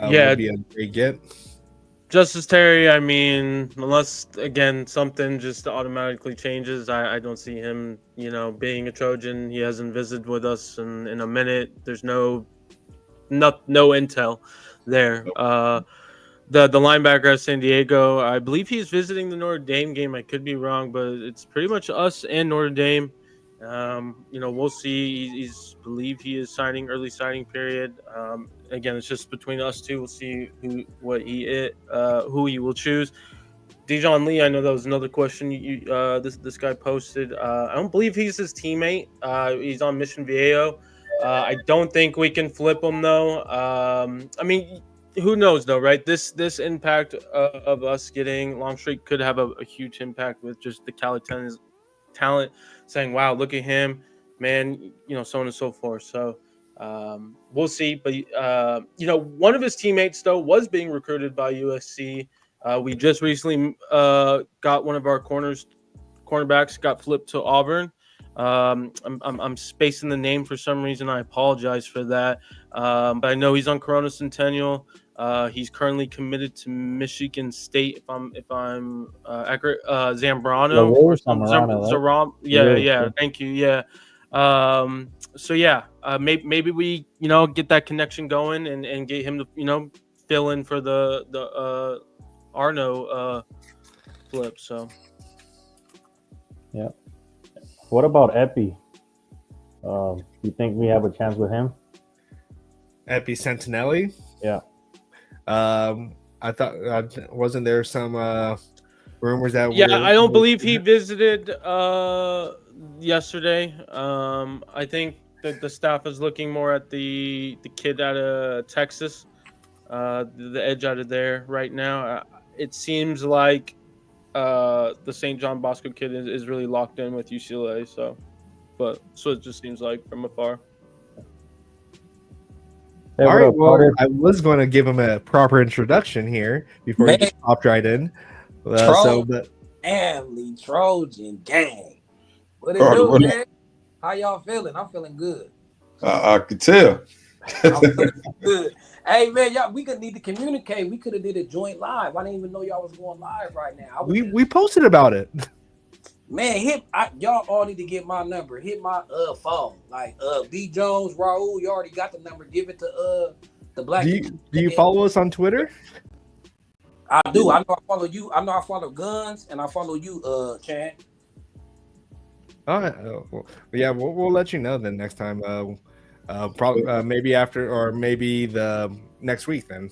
Would be a great get. Justice Terry, unless again something just automatically changes, I don't see him, being a Trojan. He hasn't visited with us in a minute. There's no intel there. The linebacker at San Diego, I believe he's visiting the Notre Dame game. I could be wrong, but it's pretty much us and Notre Dame. We'll see. Believe he is signing early signing period. Again, it's just between us two. We'll see who he will choose. Dijon Lee, I know that was another question this guy posted. I don't believe he's his teammate. He's on Mission Viejo. I don't think we can flip him though. I mean, who knows though, right? This impact of us getting Longstreet could have a huge impact with just the Cali talent saying, "Wow, look at him, man!" So on and so forth. So we'll see. But one of his teammates though was being recruited by USC. We just recently got one of our cornerbacks got flipped to Auburn. I'm spacing the name for some reason. I apologize for that. But I know he's on Corona Centennial. He's currently committed to Michigan State. If I'm accurate, Zambrano or Zaram. Yeah. Thank you. Yeah. Maybe we get that connection going and get him to fill in for the Arno flip. So yeah. What about Epi? You think we have a chance with him? Epi Sentinelli? Yeah. I thought wasn't there some rumors that? I don't believe he visited yesterday. I think that the staff is looking more at the kid out of Texas, the edge out of there right now. It seems like the St. John Bosco kid is really locked in with UCLA. So it just seems like from afar. Hey, all right, well, I was going to give him a proper introduction here before he just popped right in. Family Trojan gang. What it do, man? How y'all feeling? I'm feeling good. I could tell. I'm feeling good. Hey, man, y'all, we could need to communicate. We could have did a joint live. I didn't even know y'all was going live right now. We posted about it. Man, y'all all need to get my number. Hit my phone. Like B Jones, Raul, you already got the number. Give it to the black. Do you follow us on Twitter? I do. I know I follow you. I know I follow Guns and I follow you, Chan. All right. Yeah, we'll let you know then next time. Probably maybe after or maybe the next week then.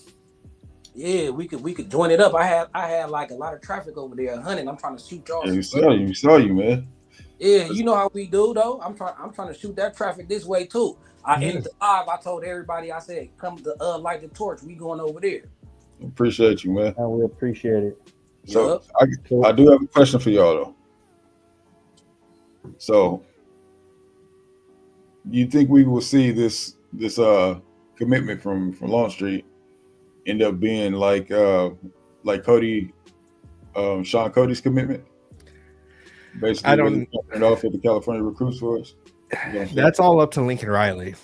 Yeah, we could join it up. I had like a lot of traffic over there hunting. I'm trying to shoot y'all. Yeah, we saw you, man. Yeah, you know how we do though. I'm trying to shoot that traffic this way too. I ended the live. I told everybody. I said, "Come to light the torch. We going over there." Appreciate you, man. We appreciate it. So I do have a question for y'all though. So, you think we will see this commitment from Longstreet end up being like Cody, Sean Cody's commitment? Basically, I don't it off with the California recruits for us. That's all up to Lincoln Riley.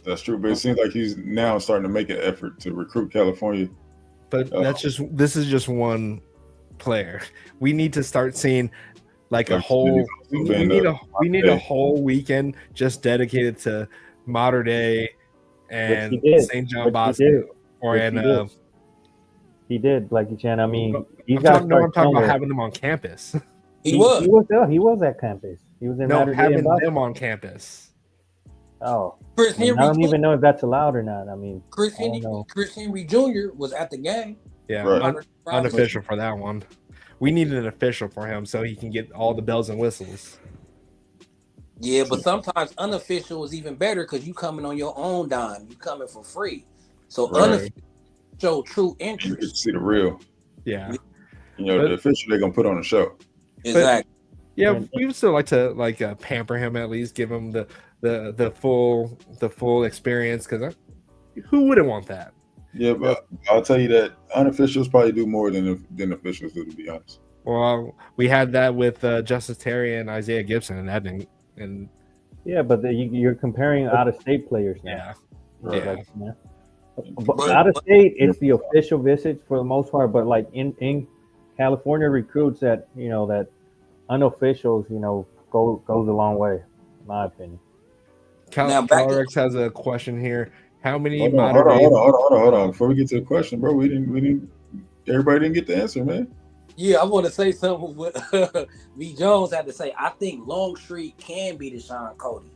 That's true, but it seems like he's now starting to make an effort to recruit California. But this is just one player. We need to start seeing like a whole. We need a whole weekend just dedicated to Mater Dei and St. John Bosco. He did, like you said. I mean, I'm talking about having them on campus. He was at campus. He was in having them on campus. Oh, Chris Henry, I don't even know if that's allowed or not. I mean, Chris Henry Jr. was at the game. Yeah, unofficial for that one. We needed an official for him so he can get all the bells and whistles. Yeah, but sometimes unofficial is even better because you coming on your own dime. You coming for free. So unofficial show true interest. You get to see the real. Yeah. The official they're gonna put on the show. Exactly. Yeah, we would still like to pamper him at least, give him the full experience because who wouldn't want that? Yeah, but I'll tell you that unofficials probably do more than officials do, to be honest. Well, we had that with Justice Terry and Isaiah Gibson, and that didn't. And yeah, but you're comparing out-of-state players now. Yeah. But out of state, it's the official visits for the most part. But like in California recruits, that that unofficials, goes a long way, in my opinion. Alex has a question here. How many? Hold on. Before we get to the question, bro, we didn't. Everybody didn't get the answer, man. Yeah, I want to say something with V. Jones had to say. I think Longstreet can be the Sean Cody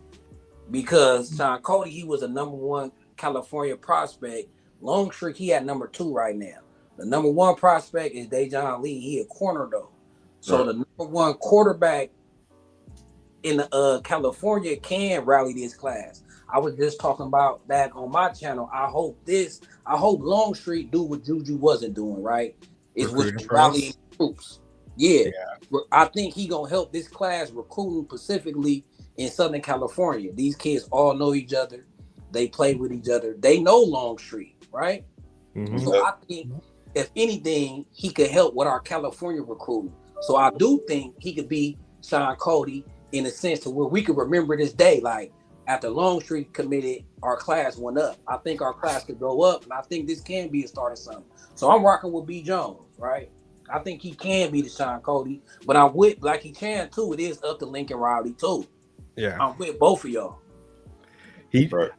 because Sean Cody, he was a number one California prospect. Longstreet, he at number 2 right now. The number one prospect is Dejon Lee. He a corner though. So the number one quarterback in California can rally this class. I was just talking about that on my channel. I hope Longstreet do what Juju wasn't doing, right? Is was rallying troops. Yeah. I think he gonna help this class recruiting specifically in Southern California. These kids all know each other. They play with each other. They know Longstreet, right? Mm-hmm. So I think if anything, he could help with our California recruiting. So I do think he could be Sean Cody in a sense to where we could remember this day. Like after Longstreet committed, our class went up. I think our class could go up, and I think this can be a start of something. So I'm rocking with B. Jones, right? I think he can be the Sean Cody, but I'm with Blackie Chan too. It is up to Lincoln Riley too. Yeah, I'm with both of y'all.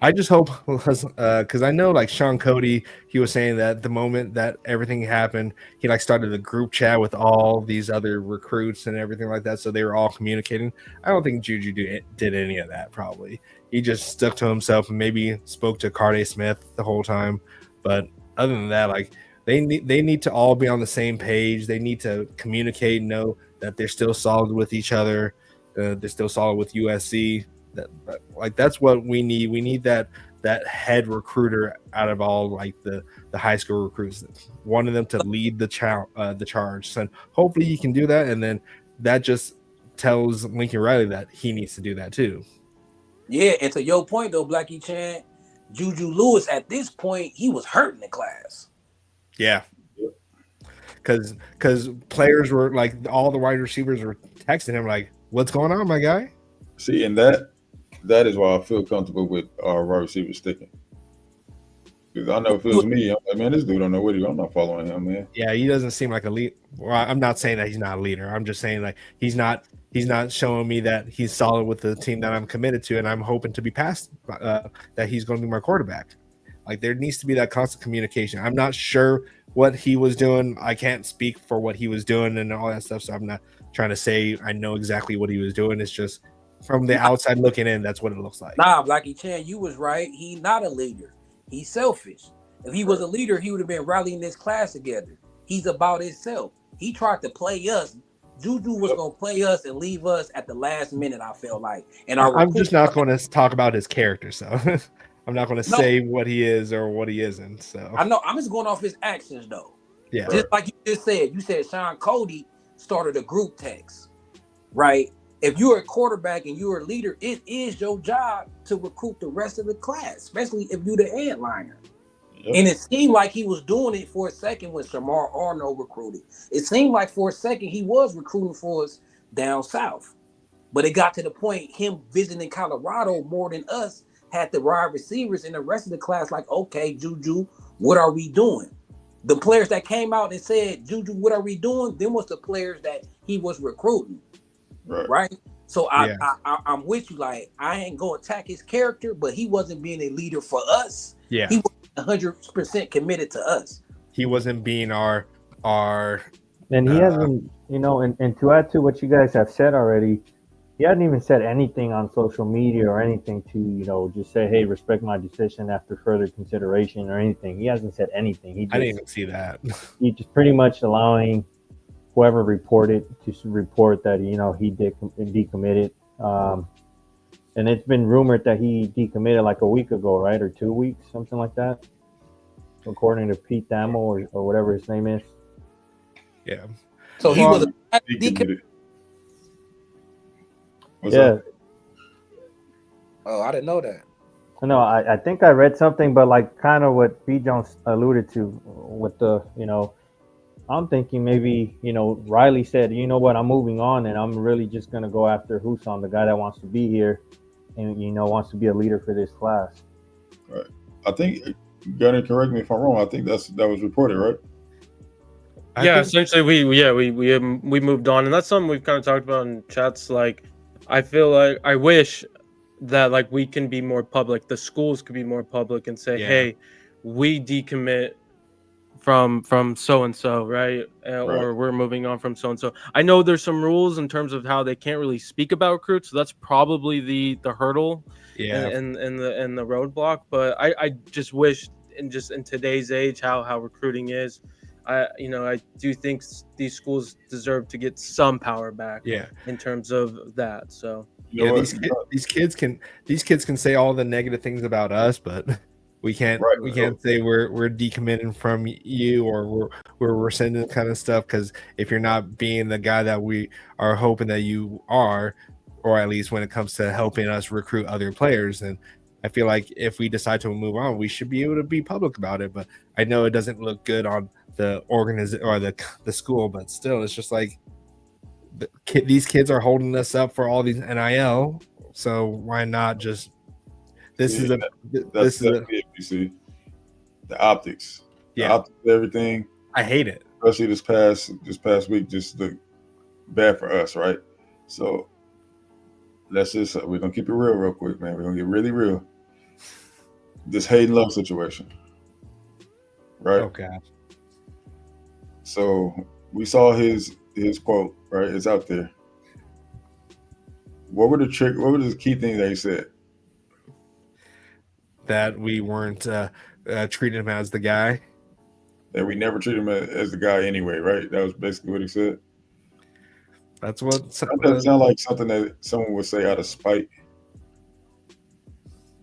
I just hope because I know like Sean Cody, he was saying that the moment that everything happened, he like started a group chat with all these other recruits and everything like that, so they were all communicating. I don't think Juju did any of that. Probably he just stuck to himself and maybe spoke to Carday Smith the whole time. But other than that, like they need to all be on the same page. They need to communicate, know that they're still solid with each other. They're still solid with USC. That's what we need. We need that head recruiter out of all like the high school recruits. One of them to lead the charge. So hopefully he can do that, and then that just tells Lincoln Riley that he needs to do that too. Yeah, and to your point though, Blackie Chan, Juju Lewis at this point he was hurting the class. Yeah, because players were like all the wide receivers were texting him like, "What's going on, my guy?" See, and that is why I feel comfortable with our wide receiver sticking. Because I know if it was me, I'm like, man, this dude don't know what he's. I'm not following him, man. Yeah, he doesn't seem like a lead. Well, I'm not saying that he's not a leader. I'm just saying like he's not showing me that he's solid with the team that I'm committed to, and I'm hoping to be past that he's going to be my quarterback. Like there needs to be that constant communication. I'm not sure what he was doing. I can't speak for what he was doing and all that stuff, so I'm not trying to say I know exactly what he was doing. It's just from the outside looking in, that's what it looks like. Nah, Blackie Chan, you was right. He's not a leader. He's selfish. If he was a leader, he would have been rallying this class together. He's about himself. He tried to play us. Juju was going to play us and leave us at the last minute, I felt like. And I'm just not going to talk about his character, so I'm not going to say what he is or what he isn't. So I know. I'm just going off his actions, though. Yeah. Just like you just said. You said Sean Cody started a group text, right? If you're a quarterback and you're a leader, it is your job to recruit the rest of the class, especially if you're the headliner. Yep. And it seemed like he was doing it for a second when Shamar Arnold recruited. It seemed like for a second he was recruiting for us down south. But it got to the point him visiting Colorado more than us had the wide receivers and the rest of the class like, okay, Juju, what are we doing? The players that came out and said, Juju, what are we doing? Then was the players that he was recruiting. Right. So I'm with you. Like I ain't gonna attack his character, but he wasn't being a leader for us. Yeah, he was 100% committed to us. He wasn't being our. And he hasn't, and to add to what you guys have said already, he hasn't even said anything on social media or anything to just say, hey, respect my decision after further consideration or anything. He hasn't said anything. I didn't even see that. He just pretty much allowing whoever reported to report that he decommitted, and it's been rumored that he decommitted like a week ago, right, or 2 weeks, something like that, according to Pete Thamel or whatever his name is. Yeah. So he was decommitted. Yeah. Oh, I didn't know that. No, I think I read something, but like kind of what B. Jones alluded to with the I'm thinking maybe, Riley said, you know what, I'm moving on and I'm really just going to go after Husan, the guy that wants to be here and, wants to be a leader for this class. Right. I think, Gunner, correct me if I'm wrong, I think that was reported, right? Essentially we moved on. And that's something we've kind of talked about in chats. Like, I feel like I wish that like we can be more public. The schools could be more public and say, hey, we decommit from so and so, right? Or we're moving on from so and so. I know there's some rules in terms of how they can't really speak about recruits, so that's probably the hurdle and the roadblock. But I just wish in today's age how recruiting is, I do think these schools deserve to get some power back. Yeah. In terms of that, so You know yeah, what? these kids can say all the negative things about us, but we can't say we're decommitting from you or we're rescinding kind of stuff, because if you're not being the guy that we are hoping that you are, or at least when it comes to helping us recruit other players, then I feel like if we decide to move on, we should be able to be public about it. But I know it doesn't look good on the organization or the school, but still, it's just like these kids are holding us up for all these NIL, so why not just this is it, you see the optics. Yeah. The optics of everything. I hate it. Especially this past week just looked bad for us, right? So we're gonna keep it real quick, man. We're gonna get really real. This Hayden Love situation. Right? Oh god. So we saw his quote, right? It's out there. What were the key things that he said? That we weren't treating him as the guy. That we never treat him as the guy anyway, right? That was basically what he said. That's what that doesn't sound like something that someone would say out of spite.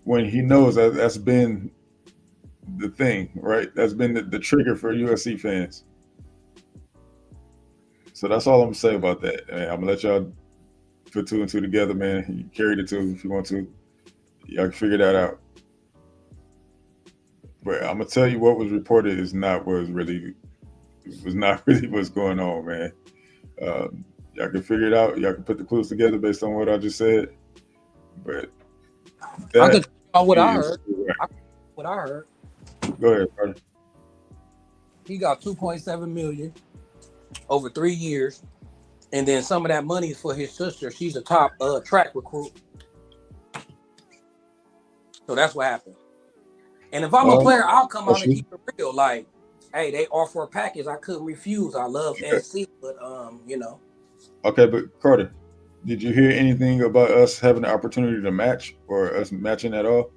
When he knows that's been the thing, right? That's been the trigger for USC fans. So that's all I'm gonna say about that. I'm gonna let y'all put two and two together, man. You carry the two if you want to. Y'all can figure that out. But I'm gonna tell you what was reported is not what was really what's going on, man. Y'all can figure it out. Y'all can put the clues together based on what I just said. But I could tell what I heard. What I heard. Go ahead, Carter. He got $2.7 million over 3 years, and then some of that money is for his sister. She's a top track recruit. So that's what happened. And if I'm a player, I'll come out and keep it real. Like, hey, they offer a package I couldn't refuse. I love NC, but Okay, but Carter, did you hear anything about us having the opportunity to match or us matching at all?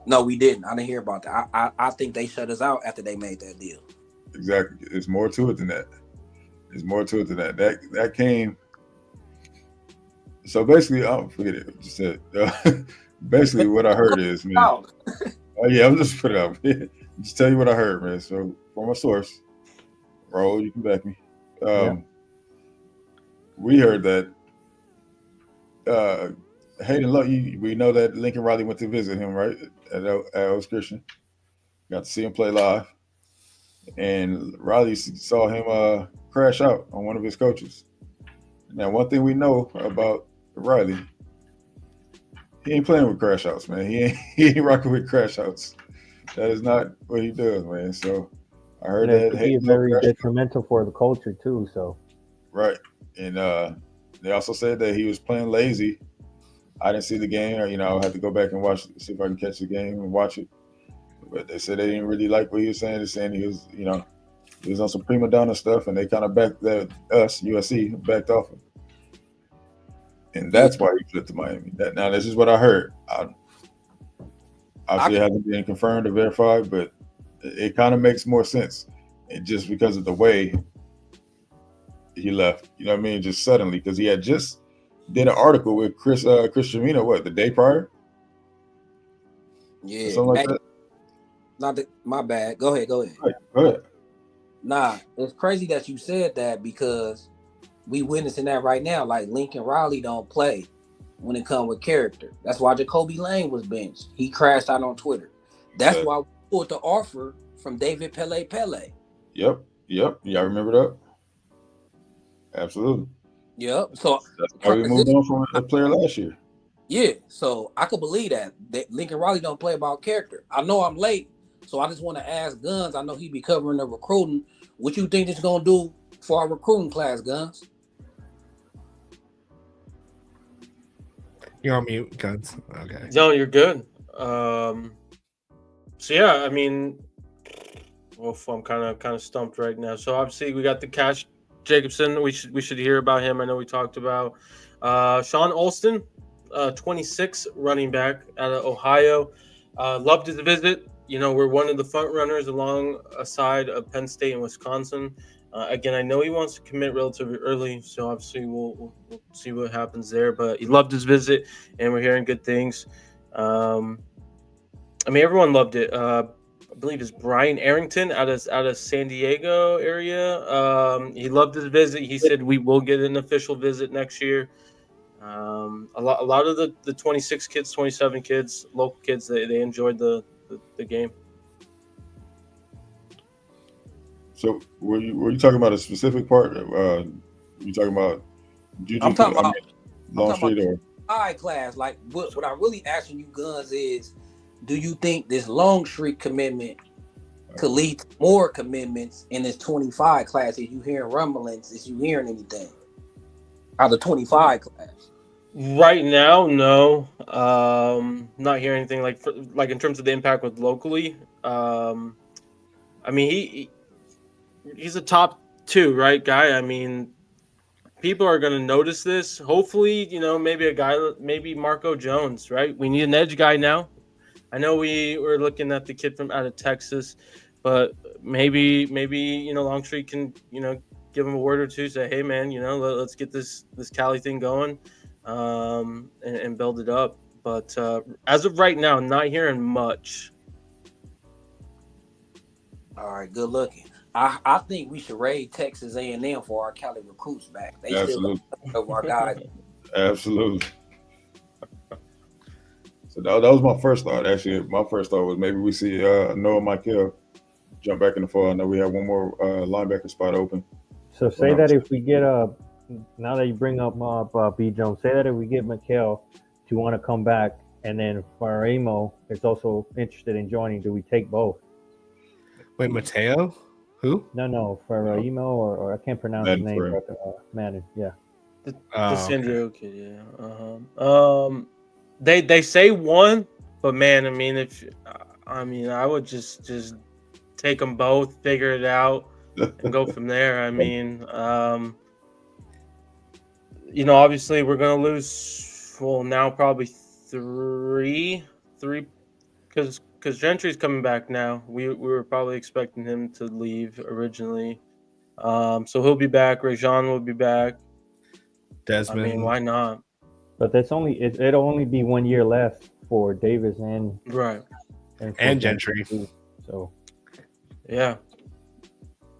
No, we didn't. I didn't hear about that. I think they shut us out after they made that deal. Exactly. There's more to it than that. That came. So basically, forget it. Just said. Basically, what I heard is, man. Oh yeah, I'm just put it out. Just tell you what I heard, man. So from a source, Raul, you can back me. We heard that Hayden Love. We know that Lincoln Riley went to visit him, right, at Oaks Christian. Got to see him play live, and Riley saw him crash out on one of his coaches. Now, one thing we know about Riley, he ain't playing with crash outs, man. He ain't rocking with crash outs. That is not what he does, man. So I heard that he is very detrimental for the culture too. So right, and they also said that he was playing lazy. I didn't see the game, or I'll have to go back and watch, see if I can catch the game and watch it. But they said they didn't really like what he was saying. They're saying he was, he was on some prima donna stuff, and they kind of backed USC backed off him. And that's why he flipped to Miami. Now, this is what I heard. Obviously, it hasn't been confirmed or verified, but it kind of makes more sense. And just because of the way he left, you know what I mean? Just suddenly, because he had just did an article with Chris Trevino, the day prior? Yeah. Something like that. My bad. Go ahead. Go ahead. Nah, it's crazy that you said that because we witnessing that right now. Like Lincoln Riley don't play when it comes with character. That's why Jacoby Lane was benched. He crashed out on Twitter. That's why we pulled the offer from David Pele. Yep. Y'all remember that? Absolutely. Yep. So that's why we moved on from a player last year. Yeah. So I could believe that Lincoln Riley don't play about character. I know I'm late, so I just want to ask Guns. I know he be covering the recruiting. What you think it's gonna do for our recruiting class, Guns? You're on mute, Guns. Okay. No, you're good. So yeah, I mean, I'm kind of stumped right now. So obviously we got the Cash Jacobson. We should hear about him. I know we talked about Sean Alston, 26, running back out of Ohio. Loved his visit. we're one of the front runners alongside of Penn State and Wisconsin. Again, I know he wants to commit relatively early, so obviously we'll see what happens there. But he loved his visit, and we're hearing good things. Everyone loved it. I believe it's Brian Arrington out of San Diego area. He loved his visit. He said we will get an official visit next year. A lot of the 26 kids, 27 kids, local kids, they enjoyed the game. So were you talking about a specific part? You talking about Juju? I'm talking about Longstreet or high class. Like what I'm really asking you, Guns, is do you think this Longstreet commitment could lead to more commitments in this 25 class? Is you hearing rumblings? Is you hearing anything out of the 25 class? Right now, no. Not hearing anything like in terms of the impact with locally. He's a top 2, right, guy. I mean, people are going to notice this. Hopefully, maybe a guy, maybe Marco Jones, right? We need an edge guy now. I know we were looking at the kid from out of Texas, but maybe Longstreet can, give him a word or two, say, hey, man, let's get this Cali thing going and build it up. But as of right now, not hearing much. All right, good looking. I think we should raid Texas A&M for our Cali recruits back. They absolutely still of our guys. Absolutely. So that was my first thought. Actually, my first thought was maybe we see Noah Michael jump back in the fall. I know we have one more linebacker spot open. So say that if we get now that you bring up B. Jones, say that if we get Mikel to want to come back, and then Faramo is also interested in joining, do we take both? Wait, Mateo? Who? No, Faramo or I can't pronounce his name. Madden, yeah. The San Diego kid, yeah. They say one, but man, I would just take them both, figure it out, and go from there. Obviously we're gonna lose. Well, now probably three, because Gentry's coming back now. We were probably expecting him to leave originally, so he'll be back. Rajon will be back. Desmond, why not? But it'll only be 1 year left for Davis and Gentry. So yeah.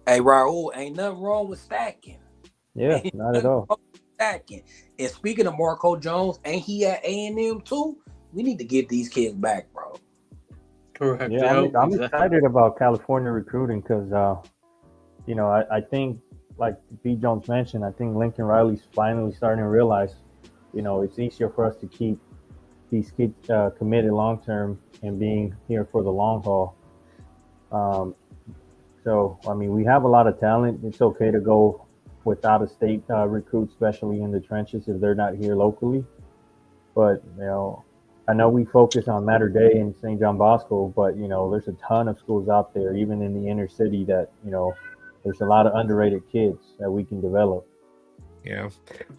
Hey, Raul, ain't nothing wrong with stacking. Yeah, not at all. Stacking. And speaking of Marco Jones, ain't he at A&M too? We need to get these kids back, bro. Correct. Yeah, I'm excited about California recruiting because, I think, like B. Jones mentioned, I think Lincoln Riley's finally starting to realize, it's easier for us to keep these kids committed long term and being here for the long haul. We have a lot of talent. It's okay to go without a state recruit, especially in the trenches if they're not here locally. But, I know we focus on Mater Dei and St. John Bosco, but, there's a ton of schools out there, even in the inner city that, there's a lot of underrated kids that we can develop. Yeah.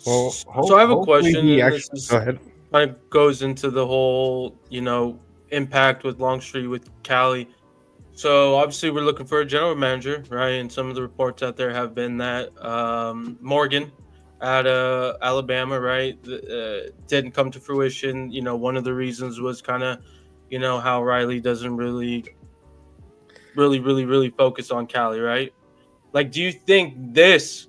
Well, so I have a question. Go ahead. Kind of goes into the whole, impact with Longstreet with Cali. So obviously we're looking for a general manager, right? And some of the reports out there have been that Morgan out of Alabama, right, didn't come to fruition. One of the reasons was kind of, how Riley doesn't really focus on Cali, right? Like, do you think this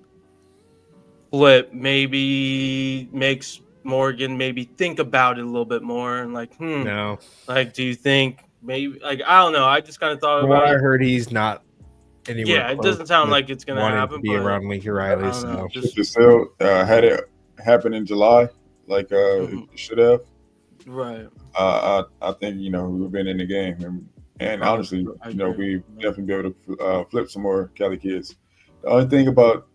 flip maybe makes Morgan maybe think about it a little bit more and No. Like, do you think maybe, I don't know. I just kind of thought about it. I heard he's not anywhere. Yeah, it doesn't sound like it's going to happen. To be around Lincoln Riley, so the sale had it happen in July, like it should have. Right. I think we've been in the game, and honestly, we definitely be able to flip some more Cali kids. The only thing about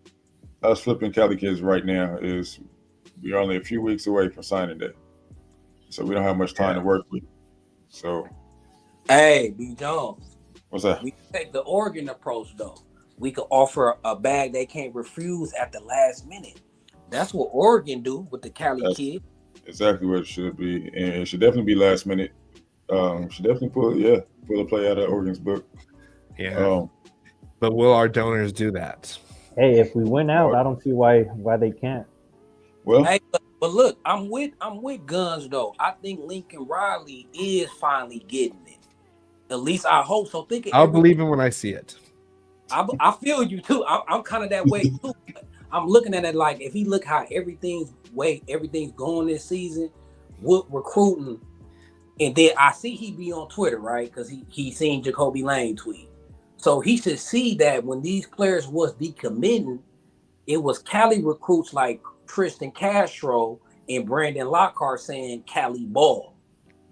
us flipping Cali kids right now is we're only a few weeks away from signing day, so we don't have much time to work with. So, hey, B. Jones, what's that? We take the Oregon approach though. We could offer a bag they can't refuse at the last minute. That's what Oregon do with the Cali kid. Exactly what it should be, and it should definitely be last minute. Should definitely pull a play out of Oregon's book. Yeah. But will our donors do that? Hey, if we win out, I don't see why they can't. Well, hey, but look, I'm with Guns though. I think Lincoln Riley is finally getting it. At least I hope so. I'll believe him when I see it. I feel you too. I'm kind of that way too. I'm looking at it like if he look how everything's going this season with recruiting, and then I see he be on Twitter, right? Because he seen Jacoby Lane tweet. So he should see that when these players was decommitting, it was Cali recruits like Tristan Castro and Brandon Lockhart saying Cali ball.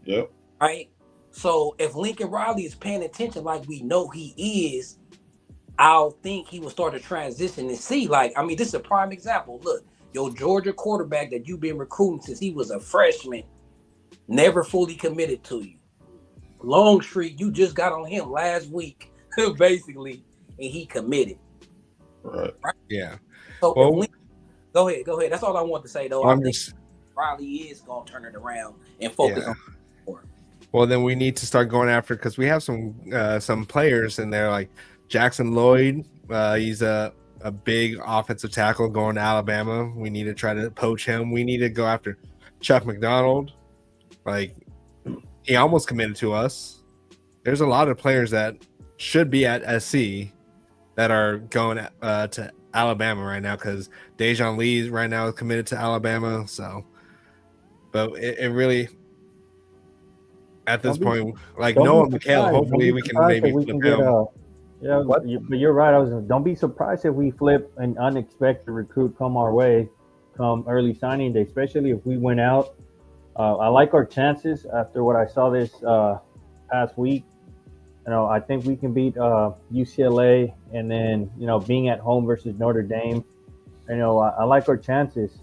Yep. Right? So if Lincoln Riley is paying attention like we know he is, I'll think he will start to transition and see. Like, I mean, this is a prime example. Look, your Georgia quarterback that you've been recruiting since he was a freshman, never fully committed to you. Longstreet, you just got on him last week, basically, and he committed. Right? Yeah. So go ahead. That's all I want to say, though. I think Riley is going to turn it around and focus on more. Well, then we need to start going after, because we have some players in there like Jackson Lloyd. He's a big offensive tackle going to Alabama. We need to try to poach him. We need to go after Chuck McDonald. Like, he almost committed to us. There's a lot of players that should be at SC that are going to Alabama right now, because Dejon Lee right now is committed to Alabama. So, but it really, at this point, like Noah McHale, hopefully we can maybe flip him. But you're right. Don't be surprised if we flip an unexpected recruit come our way, come early signing day, especially if we win out. I like our chances after what I saw this past week. I think we can beat UCLA, and then being at home versus Notre Dame. I like our chances,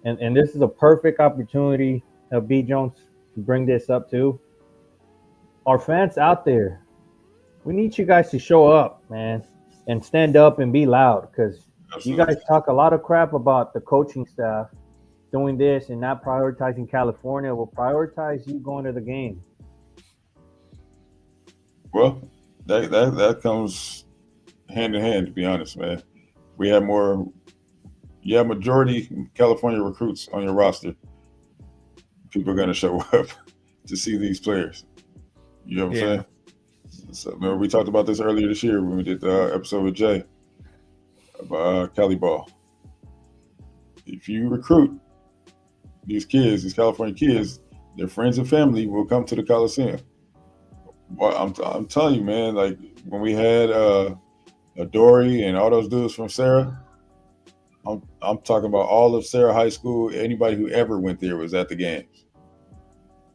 and this is a perfect opportunity. B. Jones to bring this up too. Our fans out there, we need you guys to show up, man, and stand up and be loud, because you guys talk a lot of crap about the coaching staff doing this and not prioritizing California. We'll prioritize you going to the game. Well, that comes hand in hand, to be honest, man. We have majority California recruits on your roster. People are going to show up to see these players. You know what I'm saying? So, remember, we talked about this earlier this year when we did the episode with Jay about Cali ball. If you recruit these kids, these California kids, their friends and family will come to the Coliseum. Well, I'm telling you, man, like when we had Dory and all those dudes from Sarah, I'm talking about all of Sarah High School. Anybody who ever went there was at the games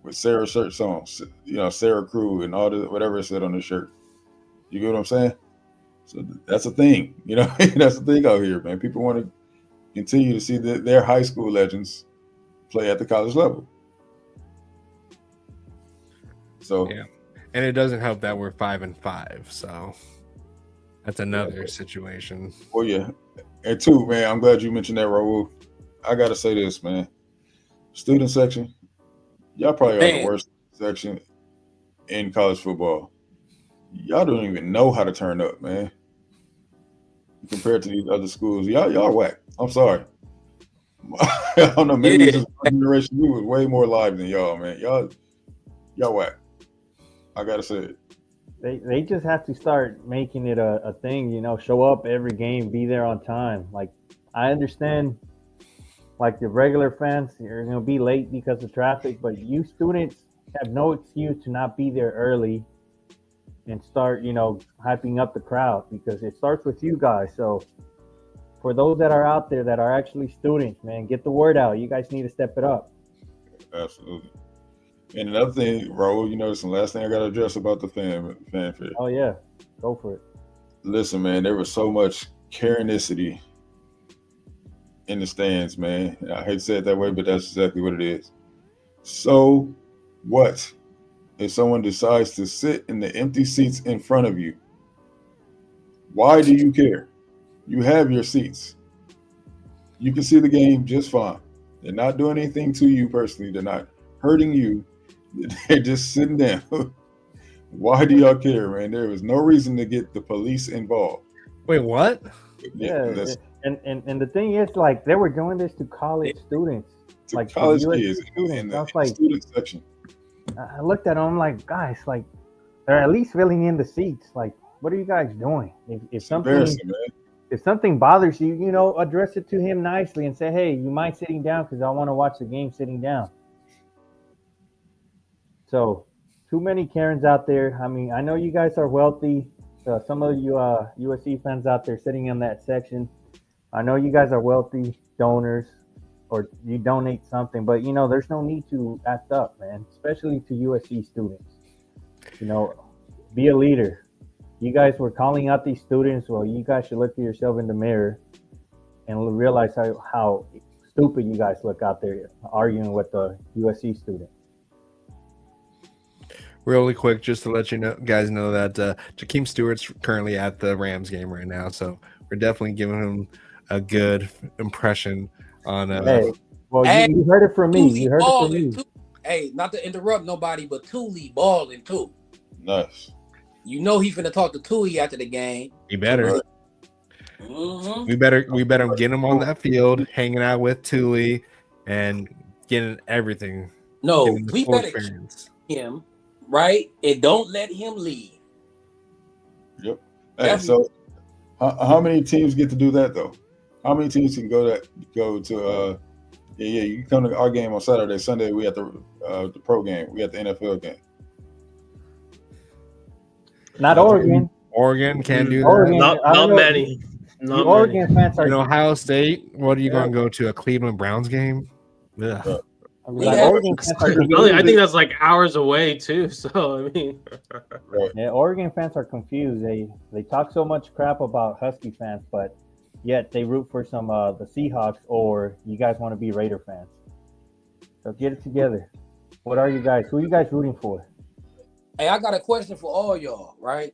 with Sarah shirts on, Sarah Crew and all the whatever it said on the shirt. You get what I'm saying? So that's a thing, that's the thing out here, man. People want to continue to see their high school legends play at the college level. So yeah. And it doesn't help that we're 5-5, so that's another situation. Well, yeah. And two, man, I'm glad you mentioned that, Raul. I gotta say this, man. Student section, y'all probably are the worst section in college football. Y'all don't even know how to turn up, man. Compared to these other schools, y'all whack. I'm sorry. I don't know. Maybe it's just my generation. We was way more live than y'all, man. Y'all whack. I gotta say it. They just have to start making it a thing, show up every game, be there on time. Like, I understand, like, the regular fans, you're going to be late because of traffic, but you students have no excuse to not be there early and start, hyping up the crowd, because it starts with you guys. So for those that are out there that are actually students, man, get the word out. You guys need to step it up. Absolutely. And another thing, Raul, this is the last thing I got to address about the fanfare. Oh, yeah. Go for it. Listen, man, there was so much Karenicity in the stands, man. I hate to say it that way, but that's exactly what it is. So what if someone decides to sit in the empty seats in front of you? Why do you care? You have your seats. You can see the game just fine. They're not doing anything to you personally. They're not hurting you. They're just sitting down. Why do y'all care, man? There was no reason to get the police involved. Wait, what? Yeah, and the thing is, like, they were doing this to college students, to like college USC kids students. in I the was like, student section. I looked at them, I'm like, guys, like, they're at least filling in the seats. Like, what are you guys doing? If something Embarrassing, man. if something bothers you, you know, address it to him nicely and say, hey, you mind sitting down because I want to watch the game sitting down. So, too many Karens out there. I mean, I know you guys are wealthy. Some of you USC fans out there sitting in that section, I know you guys are wealthy donors or you donate something, but, you know, there's no need to act up, man, especially to USC students. You know, be a leader. You guys were calling out these students. Well, you guys should look at yourself in the mirror and realize how stupid you guys look out there arguing with the USC student. Really quick, just to let you know, guys know that Jakeem Stewart's currently at the Rams game right now, so we're definitely giving him a good impression on. Hey, well, you heard it from me. You heard it from me. Too. Hey, not to interrupt nobody, but Thule balling too. Nice. You know he's finna talk to Tui after the game. He better. Mm-hmm. We better get him on that field, hanging out with Thule, and getting everything. No, getting we better keep him right and don't let him leave. Yep. Hey, so how many teams get to do that though? How many teams can go to? You come to our game on Saturday, Sunday. We at the pro game. We at the NFL game. Not Oregon. Oregon can't do that. Oregon, not many. Not Oregon many. fans are. In Ohio State, what are you going to go to? A Cleveland Browns game? Ugh. Oregon fans are I think that's like hours away too. So I mean, yeah, Oregon fans are confused. They talk so much crap about Husky fans, but yet they root for some the Seahawks, or you guys want to be Raider fans. So get it together. What are you guys? Who are you guys rooting for? Hey, I got a question for all y'all, right?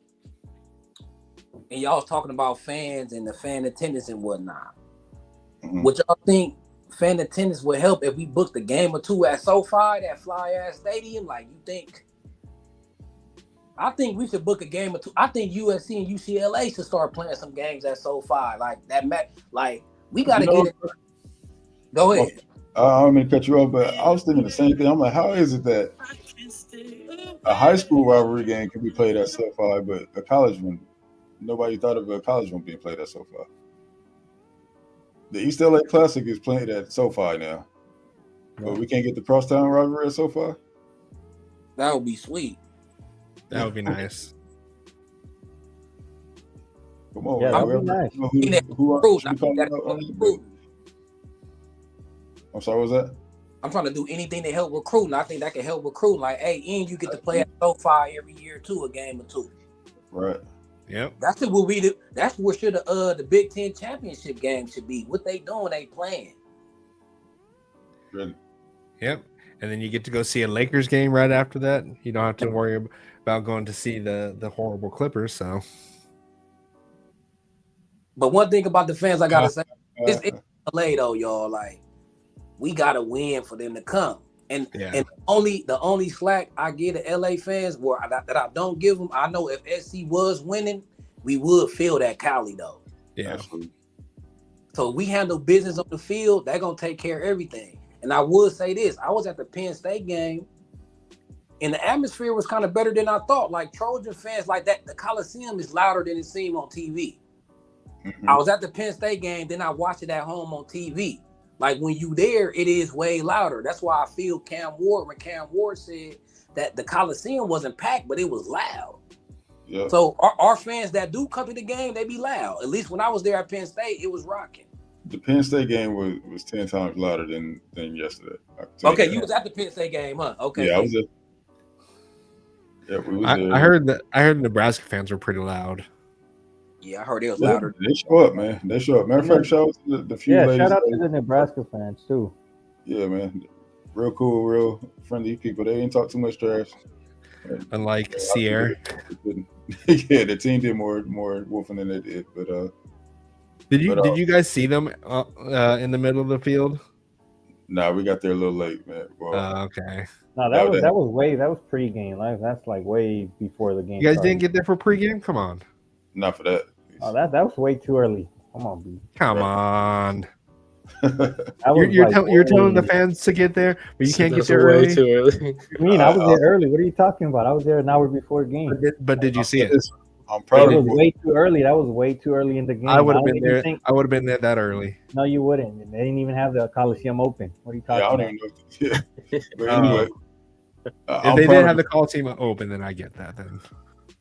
And y'all was talking about fans and the fan attendance and whatnot. Mm-hmm. Would y'all think fan attendance would help if we booked a game or two at SoFi, that fly ass stadium? Like, you think? I think we should book a game or two. I think USC and UCLA should start playing some games at SoFi. Like that, like we got to get it. Go ahead. I don't mean to cut you off, but I was thinking the same thing. I'm like, how is it that a high school rivalry game can be played at SoFi, but a college one, nobody thought of a college one being played at SoFi? The East LA Classic is played at SoFi now, but we can't get the crosstown rivalry at SoFi? That would be sweet. That would be nice. Come on, yeah, man. that would be nice. I'm sorry, what was that? I'm trying to do anything to help recruiting. I think that can help recruit. Like, hey, and you get to play at SoFi every year too, a game or two. Right. Yep. That's what we do. That's where should the Big Ten championship game should be. What they doing? They playing. Good. Yep. And then you get to go see a Lakers game right after that. You don't have to worry about going to see the horrible Clippers. So. But one thing about the fans, I gotta say, it's LA though, y'all. Like, we gotta win for them to come. And the only slack I give to LA fans, that I don't give them, I know if SC was winning, we would feel that Cali though. Yeah. So we handle business on the field, they're gonna take care of everything. And I would say this: I was at the Penn State game, and the atmosphere was kind of better than I thought. Like Trojan fans, like that, the Coliseum is louder than it seemed on TV. Mm-hmm. I was at the Penn State game, then I watched it at home on TV. Like when you there, it is way louder. That's why I feel when Cam Ward said that the Coliseum wasn't packed, but it was loud. Yeah. So our fans that do come to the game, they be loud. At least when I was there at Penn State, it was rocking. The Penn State game was 10 times louder than yesterday. Okay, you was at the Penn State game, huh? Okay. Yeah, I was there. Yeah, we was there. I heard the Nebraska fans were pretty loud. Yeah, I heard it was louder. They show up, man. They show up. Matter of fact, shout out to the few ladies. Shout out to the Nebraska fans too. Yeah, man. Real cool, real friendly people. They didn't talk too much trash. Unlike Sierra. Yeah, the team did more wolfing than they did. But did you guys see them in the middle of the field? Nah, we got there a little late, man. Well, okay. No, that was pregame. Like that's like way before the game. You guys started. didn't get there for pregame? Come on. Not for that. Oh, that was way too early. Come on, B. Come on. That was You're telling the fans to get there, but you can't get there way early. too early. I mean, I was there early. What are you talking about? I was there an hour before the game. But did you see it? I'm proud It of was you. way too early. That was way too early in the game. I would have don't been even there. think- I would have been there that early. No, you wouldn't. And they didn't even have the Coliseum open. What are you Yeah, I talking don't about? even know. Yeah. But anyway, If they didn't have the Coliseum open, then I get that. Then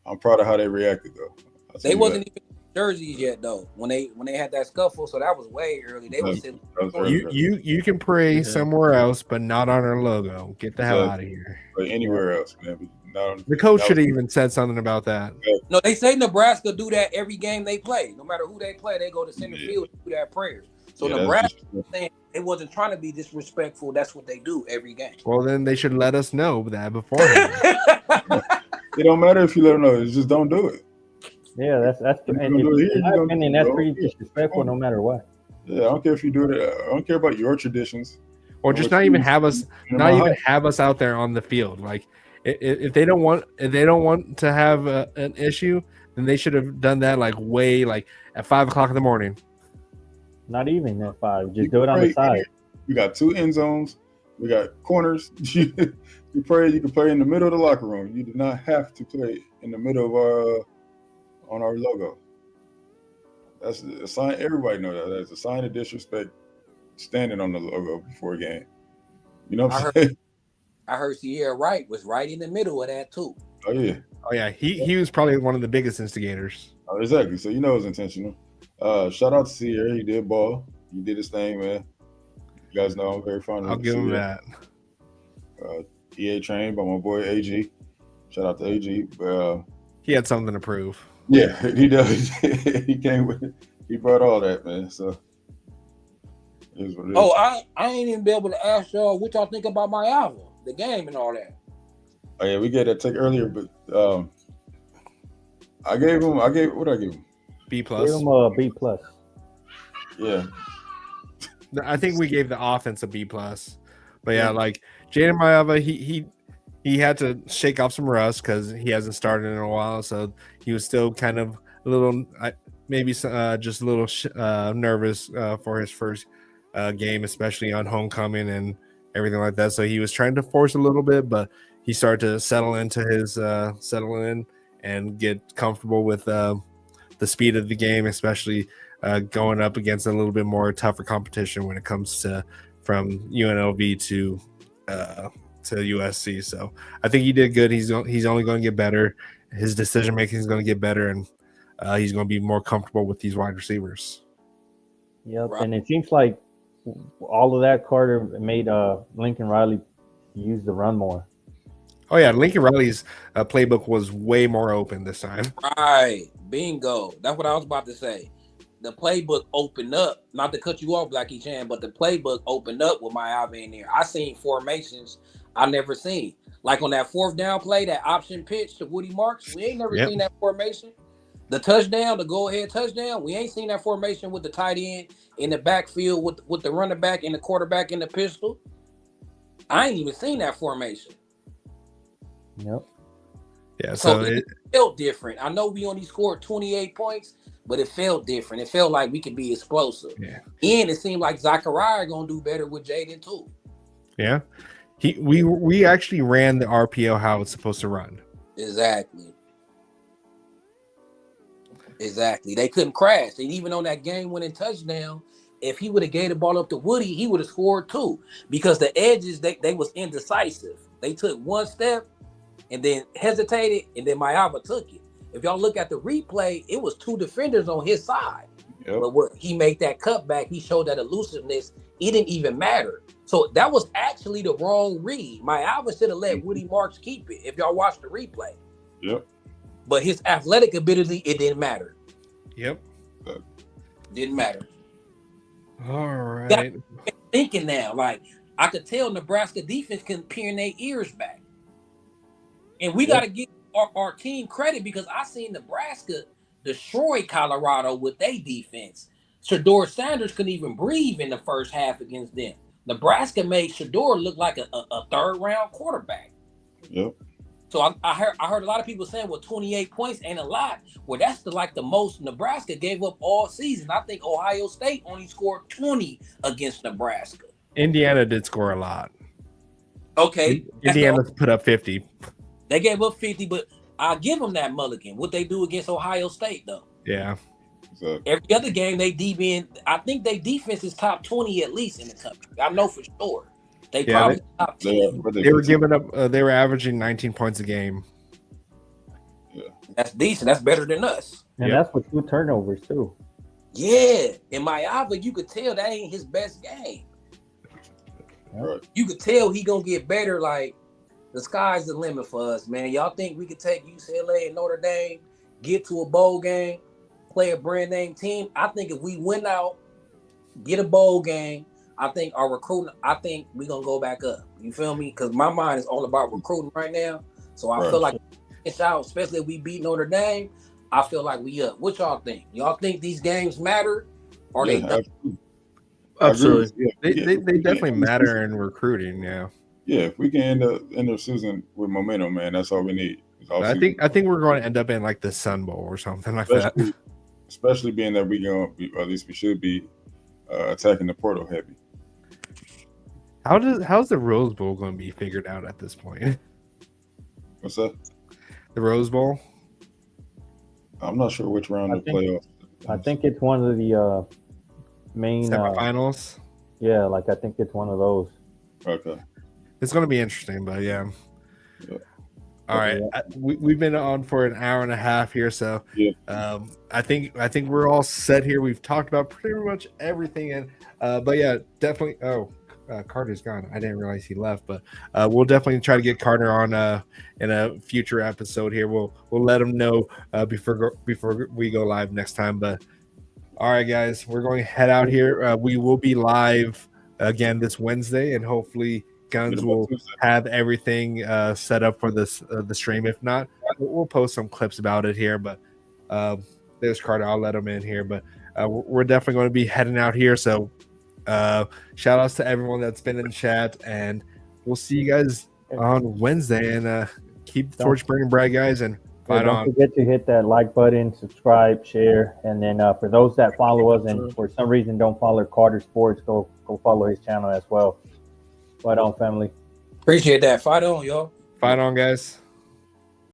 I'm proud of how they reacted, though. I'll tell They you wasn't that. even jerseys yet though when they had that scuffle, so that was way early. They was sitting. That was very good. you can pray somewhere else, but not on our logo. Get the hell out of here. But anywhere else, man. But not on, The coach that should have was- even said something about that. No, they say Nebraska do that every game they play. No matter who they play, they go to center Yeah. field and do that prayers. So Yeah, that's Nebraska just- saying they wasn't trying to be disrespectful. That's what they do every game. Well, then they should let us know that beforehand. It don't matter if you let them know. It's just don't do it. Yeah, that's You're and gonna do it here, in my you're gonna opinion, do it that's over pretty here. disrespectful no matter what. Yeah, I don't care if you do it. I don't care about your traditions. Or just not even have us, You know, not my even heart. have us out there on the field. Like if they don't want to have an issue, then they should have done that like at 5 o'clock in the morning. Not even at 5. You Just do it on the pray- side. We got 2 end zones. We got corners. You pray. You can play in the middle of the locker room. You do not have to play in the middle of our on our logo. That's a sign. Everybody know that. That's a sign of disrespect. Standing on the logo before a game. You know what I'm saying? I heard Sierra Wright was right in the middle of that too. Oh yeah. Oh yeah, he was probably one of the biggest instigators. Oh, exactly. So you know it's intentional. Shout out to Sierra. He did ball. He did his thing, man. You guys know I'm very fond of I'll give him Sierra. that. EA trained by my boy AG. Shout out to AG. He had something to prove. Yeah, he does. He came with it. He brought all that, man. So it is what it is. Oh, I ain't even be able to ask y'all what y'all think about my album, the game, and all that. Oh yeah, we gave that take earlier, but what did I give him? B Give plus. them a B plus. Yeah. I think we gave the offense a B plus. But yeah, like Jaden Mayava, he had to shake off some rust because he hasn't started in a while, so he was still kind of a little, maybe just a little nervous for his first game, especially on homecoming and everything like that. So he was trying to force a little bit, but he started to settle in and get comfortable with the speed of the game, especially going up against a little bit more tougher competition when it comes to from UNLV to USC. So I think he did good. He's only going to get better. His decision making is going to get better, and he's going to be more comfortable with these wide receivers. Yep. Right. And it seems like all of that Carter made Lincoln Riley use the run more. Oh yeah, Lincoln Riley's playbook was way more open this time. Right, bingo. That's what I was about to say. The playbook opened up, not to cut you off, Blackie Chan, but the playbook opened up with my Ivy in there. I seen formations I never seen. Like on that 4th down play, that option pitch to Woody Marks, we ain't never seen that formation. The touchdown, the go-ahead touchdown, we ain't seen that formation with the tight end in the backfield with the running back and the quarterback in the pistol. I ain't even seen that formation. Yep. Yeah, So so it felt different. I know we only scored 28 points, but it felt different. It felt like we could be explosive. Yeah. And it seemed like Zachariah gonna do better with Jaden too. yeah, we actually ran the RPO how it's supposed to run. Exactly. They couldn't crash. And even on that game-winning touchdown, if he would have gave the ball up to Woody, he would have scored too. Because the edges, they was indecisive. They took one step and then hesitated, and then Mayava took it. If y'all look at the replay, it was 2 defenders on his side. Yep. But when he made that cutback, he showed that elusiveness. It didn't even matter. So that was actually the wrong read. Mayava should have let Woody Marks keep it if y'all watch the replay. Yep. But his athletic ability, it didn't matter. Yep. Didn't matter. All right. Thinking now, like I could tell Nebraska defense can peer their ears back. And we got to give our team credit because I seen Nebraska destroy Colorado with their defense. Shador Sanders couldn't even breathe in the first half against them. Nebraska made Shador look like a third-round quarterback. Yep. So I heard a lot of people saying, well, 28 points ain't a lot. Well, that's the most Nebraska gave up all season. I think Ohio State only scored 20 against Nebraska. Indiana did score a lot. Okay. Indiana put up 50. They gave up 50, but I'll give them that mulligan. What they do against Ohio State, though. Yeah. So, Every other game, I think their defense is top 20 at least in the country. I know for sure. They probably top 10. They were giving up. They were averaging 19 points a game. Yeah. That's decent. That's better than us. And that's with 2 turnovers too. Yeah. In Mayava, you could tell that ain't his best game. Right. You could tell he gonna get better. Like, the sky's the limit for us, man. Y'all think we could take UCLA and Notre Dame, get to a bowl game, play a brand name team? I think if we win out, get a bowl game, I think our recruiting, I think we're going to go back up. You feel me? Because my mind is all about recruiting right now. So I feel like it's out, especially if we beat Notre Dame, I feel like we up. What y'all think? Y'all think these games matter? Or they don't? Absolutely. They definitely matter in recruiting, yeah. Yeah, if we can end the season with momentum, man, that's all we need. I think we're going to end up in like the Sun Bowl or something like that. Especially being that or at least we should be attacking the portal heavy. How's the Rose Bowl going to be figured out at this point? What's that? The Rose Bowl? I'm not sure which round of playoffs. I think it's one of the main semifinals. Yeah, like I think it's one of those. Okay. It's going to be interesting, but yeah. All right, we've been on for an hour and a half here, so I think we're all set here. We've talked about pretty much everything, and but yeah, definitely. Oh, Carter's gone. I didn't realize he left, but we'll definitely try to get Carter on in a future episode here. We'll let him know before we go live next time. But all right, guys, we're going to head out here. We will be live again this Wednesday, and hopefully Guns will have everything set up for this the stream. If not, we'll post some clips about it here. But there's Carter. I'll let him in here. But we're definitely going to be heading out here. So shout outs to everyone that's been in chat, and we'll see you guys on Wednesday. And keep the torch burning bright, guys. And don't forget to hit that like button, subscribe, share, and then for those that follow us and for some reason don't follow Carter Sports, go follow his channel as well. Fight on, family. Appreciate that. Fight on, y'all. Fight on, guys.